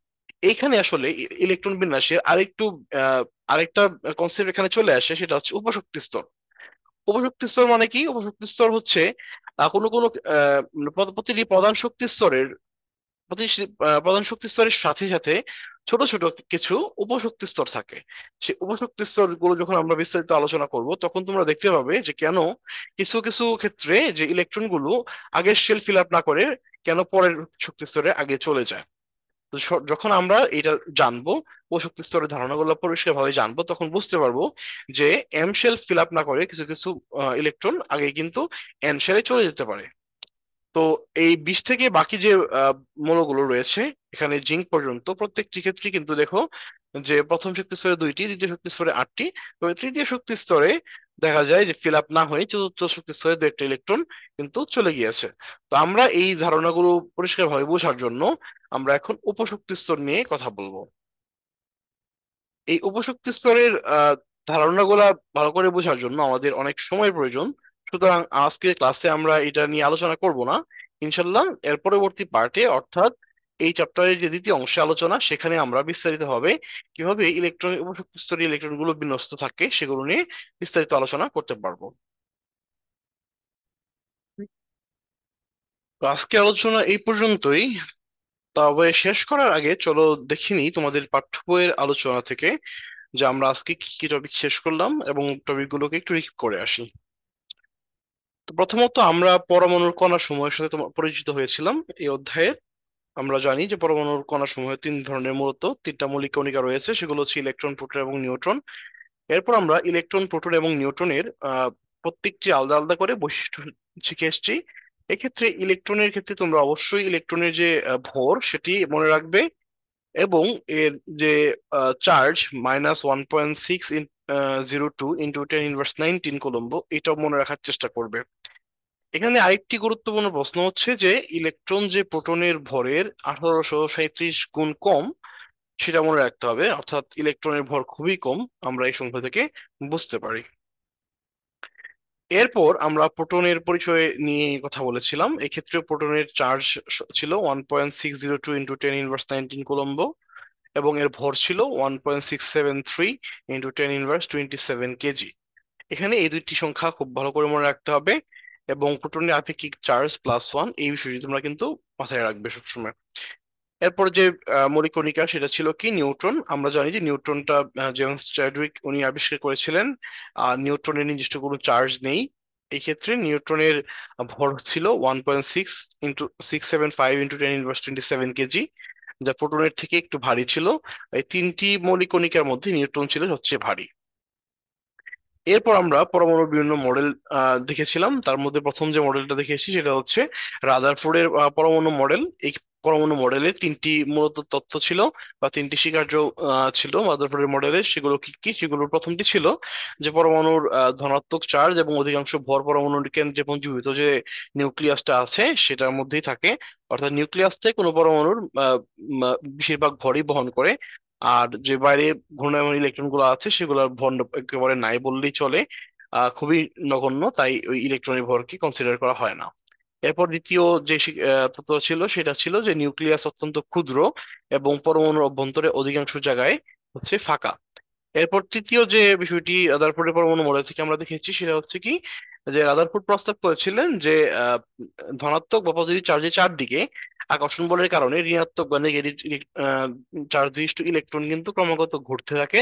এইখানে আসলে ইলেকট্রন বিন্যাসের আহ, আরেকটা কনসেপ্ট এখানে চলে আসে, সেটা হচ্ছে উপশক্তি স্তর। উপশক্তি স্তর মানে কি? উপশক্তি স্তর হচ্ছে কোনো কোনো প্রতিটি প্রধান শক্তি স্তরের প্রধান শক্তি স্তরের সাথে সাথে ছোট ছোট কিছু উপশক্তি স্তর থাকে। সেই উপশক্তি স্তর গুলো যখন আমরা বিস্তারিত আলোচনা করব, তখন তোমরা দেখতে পাবে যে কেন কিছু কিছু ক্ষেত্রে যে ইলেকট্রন গুলো আগের শেল ফিল আপ না করে কেন পরের শক্তি স্তরে আগে চলে যায়। তো যখন আমরা এটা জানবো, ও শক্তি স্তরের ধারণাগুলো পরিষ্কার ভাবে জানবো, তখন বুঝতে পারবো যে এম শেল ফিল আপ না করে কিছু কিছু ইলেকট্রন আগে কিন্তু এন শেলে চলে যেতে পারে। তো এই 20 থেকে বাকি যে মৌলগুলো রয়েছে এখানে জিঙ্ক পর্যন্ত, প্রত্যেকটি ক্ষেত্রে কিন্তু দেখো যে প্রথম শক্তি স্তরে 2টি, দ্বিতীয় শক্তি স্তরে 8টি, তবে তৃতীয় শক্তি স্তরে দেখা যায় যে ফিল আপ না হয়ে চতুর্থ শক্তি স্তরে 2টা ইলেকট্রন কিন্তু চলে গিয়েছে। তো আমরা এই ধারণাগুলো পরিষ্কারভাবে বোঝার জন্য আমরা এখন উপশক্তি স্তর নিয়ে কথা বলবো। এই উপশক্তি স্তরের ধারণাগুলা ভালো করে বোঝার জন্য আমাদের অনেক সময় প্রয়োজন। সুতরাং আজকে ক্লাসে আমরা এটা নিয়ে আলোচনা করব না। ইনশাল্লাহ এর পরবর্তী পার্টে, অর্থাৎ এই চ্যাপ্টারের যে দ্বিতীয় অংশে আলোচনা, সেখানে আমরা বিস্তারিত হবে কিভাবে ইলেকট্রন উপশক্তি স্তরের ইলেকট্রন গুলো বিন্যস্ত থাকে সেগুলো নিয়ে বিস্তারিত আলোচনা করতে পারবো। তো আজকে আলোচনা এই পর্যন্তই। তবে শেষ করার আগে চলো দেখে নিই তোমাদের পাঠ্য বইয়ের আলোচনা থেকে যে আমরা আজকে কি কি টপিক শেষ করলাম এবং টপিকগুলোকে একটু রিপিট করে আসি। তো প্রথমত আমরা পরমাণুর কণা সমূহের সাথে তোমার পরিচিত হয়েছিলাম এই অধ্যায়ে। আমরা জানি যে পরমাণুর কণা সমূহে তিন ধরনের, মূলত তিনটা মৌলিক কণিকা রয়েছে, সেগুলো হচ্ছে ইলেকট্রন, প্রোটন এবং নিউট্রন। এরপর আমরা ইলেকট্রন, প্রোটন এবং নিউট্রনের প্রত্যেকটি আলাদা আলাদা করে বৈশিষ্ট্য শিখে এসেছি। এক্ষেত্রে ইলেকট্রনের ক্ষেত্রে তোমরা অবশ্যই ইলেকট্রনের যে ভর সেটি মনে রাখবে, এবং এর যে চার্জ -1.6 02 ইন্টু 10⁻19 কুলম্ব, এটাও মনে রাখার চেষ্টা করবে। এখানে আরেকটি গুরুত্বপূর্ণ প্রশ্ন হচ্ছে যে ইলেকট্রন যে প্রোটনের ভরের 1837 গুণ কম, সেটা মনে রাখতে হবে। অর্থাৎ ইলেকট্রনের ভর খুবই কম, আমরা এই সংখ্যা থেকে বুঝতে পারি। এরপর আমরা প্রোটনের পরিচয় নিয়ে কথা বলেছিলাম। এক্ষেত্রে প্রোটনের চার্জ ছিল 1.602 ইন্টু 10⁻19 কুলম্ব, এবং এর ভর ছিল 1.673 ইন্টু 10⁻27 কেজি। এখানে এই দুইটি সংখ্যা খুব ভালো করে মনে রাখতে হবে, এবং প্রোটনের আপেক্ষিক চার্জ +1, এই বিষয়টি তোমরা কিন্তু মাথায় রাখবে সবসময়। এরপর যে মৌলিক কণিকা সেটা ছিল কি? নিউট্রন। আমরা জানি যে নিউট্রনটা জেমস চ্যাডউইক উনি আবিষ্কার করেছিলেন। আর নিউট্রনের নির্দিষ্ট কোনো চার্জ নেই। এই ক্ষেত্রে নিউট্রনের ভর ছিল 1.6 ইন্টু 675 ইন্টু 10⁻27 কেজি। যা প্রোটনের থেকে একটু ভারী ছিল। এই তিনটি মৌলিক কণিকার মধ্যে নিউট্রন ছিল সবচেয়ে ভারী। এরপর আমরা পরমাণুর বিভিন্ন মডেল দেখেছিলাম। তার মধ্যে প্রথম যে মডেলটা দেখেছি সেটা হচ্ছে রাদারফোর্ডের পরমাণু মডেল। এই পরমাণু মডেলে তিনটি মূলত তত্ত্ব ছিল বা তিনটি স্বীকার্য ছিল রাদারফোর্ডের মডেলে। সেগুলো কি কি? সেগুলোর প্রথমটি ছিল যে পরমাণুর ধনাত্মক চার্জ এবং অধিকাংশ ভর পরমাণুর কেন্দ্রে পুঞ্জীভূত যে নিউক্লিয়াসটা আছে সেটার মধ্যেই থাকে। অর্থাৎ নিউক্লিয়াসটাই কোনো পরমাণুর বেশিরভাগ ভরই বহন করে। আর যে বাইরে ঘূর্ণায়মান ইলেকট্রন গুলো আছে সেগুলোর ভর একেবারে নাই বললেই চলে, খুবই নগণ্য, তাই ওই ইলেকট্রনের ভরকে কনসিডার করা হয় না। এরপর দ্বিতীয় যে তত্ত্ব ছিল সেটা ছিল যে নিউক্লিয়াস অত্যন্ত ক্ষুদ্র এবং পরমাণুর অভ্যন্তরে অধিকাংশ জায়গায় হচ্ছে ফাঁকা। এরপর তৃতীয় যে বিষয়টি রাদারফোর্ডের পরমাণু মডেল থেকে আমরা দেখেছি সেটা হচ্ছে কি, যে রাদারফোর্ড প্রস্তাব করেছিলেন যে ধনাত্মক বা পজিটিভ চার্জের চারদিকে আকর্ষণ বলের কারণে ঋণাত্মক বা নেগেটিভ চার্জ বিশিষ্ট ইলেকট্রন কিন্তু ক্রমাগত ঘুরতে থাকে।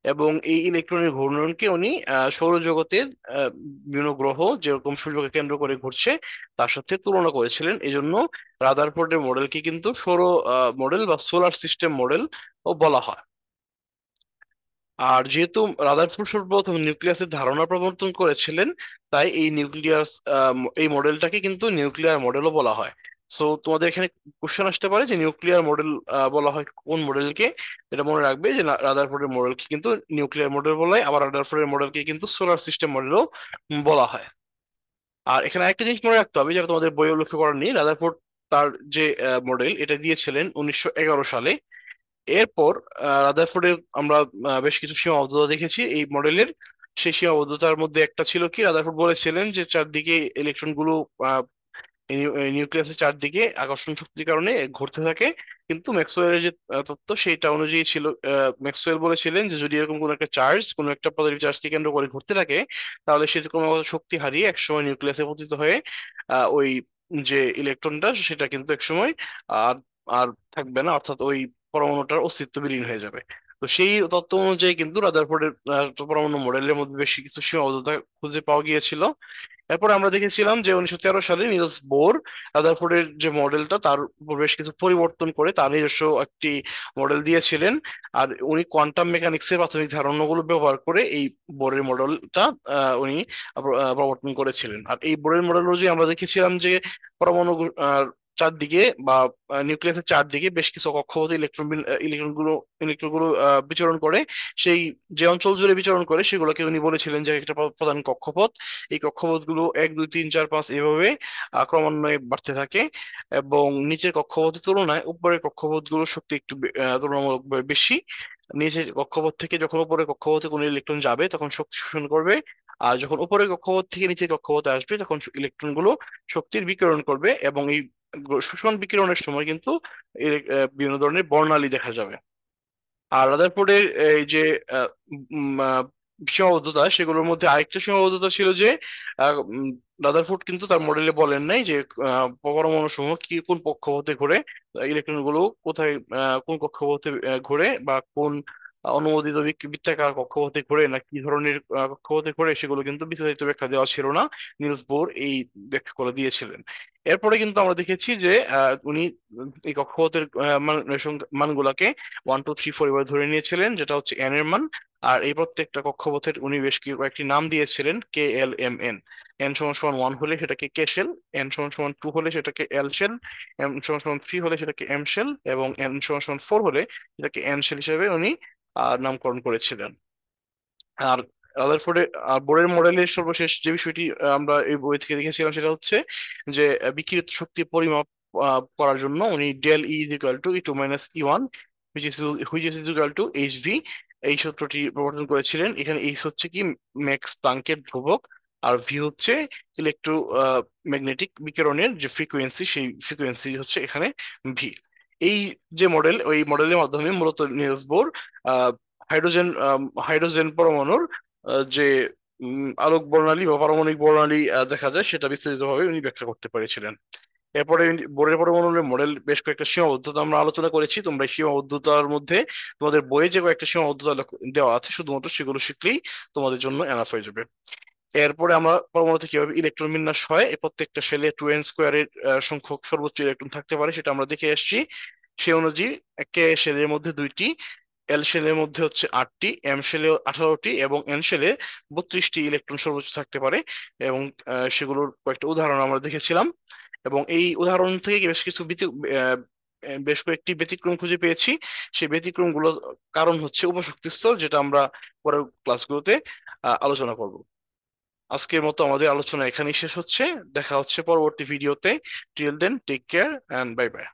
এবং এই ইলেকট্রনের ঘূর্ণনকে উনি সৌরজগতের বিভিন্ন গ্রহ যেরকম সূর্যকে কেন্দ্র করে ঘুরছে তার সাথে তুলনা করেছিলেন। এই জন্য রাদারফোর্ডের মডেলকে কিন্তু সৌর মডেল বা সোলার সিস্টেম মডেল ও বলা হয়। আর যেহেতু রাদারফোর্ড সর্বপ্রথম নিউক্লিয়াসের ধারণা প্রবর্তন করেছিলেন, তাই এই নিউক্লিয়াস এই মডেলটাকে কিন্তু নিউক্লিয়ার মডেলও বলা হয়। সো তোমাদের এখানে কোশ্চেন আসতে পারে যে নিউক্লিয়ার মডেল বলা হয় কোন মডেলকে। এটা মনে রাখবে যে রাদারফোর্ডের মডেলকে কিন্তু নিউক্লিয়ার মডেল বলা হয়, আবার রাদারফোর্ডের মডেলকে কিন্তু সোলার সিস্টেম মডেলও বলা হয়। আর এখানে একটা জিনিস মনে রাখতে হবে যেটা তোমাদের বইয়ে উল্লেখ করা নেই, রাদারফোর্ড তার যে মডেল এটা দিয়েছিলেন 1911 সালে। এরপর রাদারফোর্ডে আমরা বেশ কিছু সীমাবদ্ধতা দেখেছি এই মডেলের। সেই সীমাবদ্ধতার মধ্যে একটা ছিল কি, রাদারফোর্ড বলেছিলেন যে চারদিকে ইলেকট্রন গুলো নিউক্লিয়াসের চারদিকে আকর্ষণ শক্তির কারণে ঘুরতে থাকে। কিন্তু ম্যাক্সওয়েলের যে তত্ত্ব সেইটা অনুযায়ী ছিল, ম্যাক্সওয়েল বলেছিলেন যে যদি এরকম কোনো একটা চার্জ কোনো একটা পজিটিভ চার্জকে কেন্দ্র করে ঘুরতে থাকে তাহলে সে ক্রমাগত শক্তি হারিয়ে একসময় নিউক্লিয়াসে পতিত হয়ে ওই যে ইলেকট্রনটা সেটা কিন্তু একসময় আর আর থাকবে না, অর্থাৎ ওই পরমাণুটার অস্তিত্ব বিলীন হয়ে যাবে। তো সেই তত্ত্ব অনুযায়ী কিন্তু রাদারফোর্ডের পরমাণু মডেলের মধ্যে বেশি কিছু সীমাবদ্ধতা খুঁজে পাওয়া গিয়েছিল। এরপর আমরা দেখেছিলাম যে 1913 সালে নিলস বোর রাদারফোর্ডের যে মডেলটা তার উপর বেশ কিছু পরিবর্তন করে তার নিজস্ব একটি মডেল দিয়েছিলেন। আর উনি কোয়ান্টাম মেকানিক্সের প্রাথমিক ধারণাগুলো ব্যবহার করে এই বোরের মডেলটা উনি প্রবর্তন করেছিলেন। আর এই বোরের মডেল অনুযায়ী আমরা দেখেছিলাম যে পরমাণু চারদিকে বা নিউক্লিয়াসের চারদিকে বেশ কিছু কক্ষপথ ইলেকট্রন গুলো বিচরণ করে। সেই যে অঞ্চল জুড়ে বিচরণ করে সেগুলোকে উনি বলেছিলেন যে একটা প্রধান কক্ষপথ। এই কক্ষপথগুলো 1 2 3 4 5 এভাবে ক্রমান্বয়ে বাড়তে থাকে এবং নিচের কক্ষপথের তুলনায় উপরের কক্ষপথগুলোর শক্তি একটু তুলনামূলকভাবে বেশি। নিচের কক্ষপথ থেকে যখন উপরের কক্ষপথে কোনো ইলেকট্রন যাবে তখন শক্তি শোষণ করবে, আর যখন উপরের কক্ষপথ থেকে নিচের কক্ষপথে আসবে তখন ইলেকট্রন গুলো শক্তির বিকিরণ করবে। এবং এই শোষণ বিকিরণের সময় কিন্তু বিভিন্ন ধরনের বর্ণালী দেখা যাবে। আর রাদারফোর্ডের এই যে আহ, সীমাবদ্ধতা সেগুলোর মধ্যে আরেকটা সীমাবদ্ধতা ছিল যে রাদারফোর্ড কিন্তু তার মডেলে বলেন নাই যে পরমাণু সমূহ কি কোন কক্ষপথে ঘুরে, ইলেকট্রন গুলো কোথায় কোন কক্ষপথে ঘুরে, বা কোন অনুমোদিত বৃত্তাকার কক্ষপথে ঘুরে না কি ধরনের কক্ষপথে ঘুরে, সেগুলো কিন্তু বিস্তারিত ব্যাখ্যা দেওয়া ছিল না। নিলস বোর এই ব্যাখ্যা করে দিয়েছিলেন। এরপরে কিন্তু আমরা দেখেছি যে উনি এই কক্ষপথের মানগুলাকে 1 2 3 4 এভাবে ধরে নিয়েছিলেন, যেটা হচ্ছে এন এর মান। আর এই প্রত্যেকটা কক্ষপথের উনি বেশ কয়েকটি নাম দিয়েছিলেন, KLMN। এন সমান সমান 1 হলে সেটাকে কে শেল, এন সমান সমান 2 হলে সেটাকে এল শেল, এন সমান সমান 3 হলে সেটাকে এম শেল, এবং এন সমান সমান 4 হলে সেটাকে এন শেল হিসেবে উনি নামকরণ করেছিলেন। আর রাদারফোর্ডের বোরের মডেলের সর্বশেষ যে বিষয়টি আমরা এই বই থেকে দেখেছিলাম সেটা হচ্ছে যে বিকিরিত শক্তি পরিমাপ করার জন্য উনি del E is equal to E2 - E1 which is equal to HV এই সূত্রটি প্রবর্তন করেছিলেন। এখানে এইচ হচ্ছে কি ম্যাক্স প্লাঙ্কের ধ্রুবক, আর ভি হচ্ছে ইলেকট্রো ম্যাগনেটিক বিকিরণের যে ফ্রিকোয়েন্সি, সেই ফ্রিকোয়েন্সি হচ্ছে এখানে ভি। এই যে মডেল, ওই মডেলের মাধ্যমে মূলত নিলস বোর হাইড্রোজেন হাইড্রোজেন পরমাণুর যে আলোক বর্ণালী বা পারমাণবিক বর্ণালী দেখা যায় সেটা বিস্তারিতভাবে উনি ব্যাখ্যা করতে পেরেছিলেন। এরপরে বোরের পরমাণুর মডেল বেশ কয়েকটা সীমাবদ্ধতা আমরা আলোচনা করেছি। তোমরা এই সীমাবদ্ধতার মধ্যে তোমাদের বইয়ে যে কয়েকটা সীমাবদ্ধতা দেওয়া আছে শুধুমাত্র সেগুলো শিখলেই তোমাদের জন্য এনাফ হয়ে যাবে। এরপরে আমরা পরমাণুতে কিভাবে ইলেকট্রন বিন্যাস হয়, এই প্রত্যেকটা শেলে 2n স্কোয়ারের সংখ্যক সর্বোচ্চ ইলেকট্রন থাকতে পারে সেটা আমরা দেখে এসেছি। সেই অনুযায়ী কে শেলের মধ্যে 2টি, এল শেলের মধ্যে হচ্ছে 8টি, এম শেলে 18টি এবং এন শেলে 32টি ইলেকট্রন সর্বোচ্চ থাকতে পারে। এবং সেগুলোর কয়েকটা উদাহরণ আমরা দেখেছিলাম। এবং এই উদাহরণ থেকে বেশ কিছু আহ, বেশ কয়েকটি ব্যতিক্রম খুঁজে পেয়েছি। সেই ব্যতিক্রমগুলো কারণ হচ্ছে উপশক্তি স্তর, যেটা আমরা পরের ক্লাসগুলোতে আলোচনা করব। আজকের মতো আমাদের আলোচনা এখানেই শেষ হচ্ছে। দেখা হচ্ছে পরবর্তী ভিডিওতে। Till then, take care and bye by.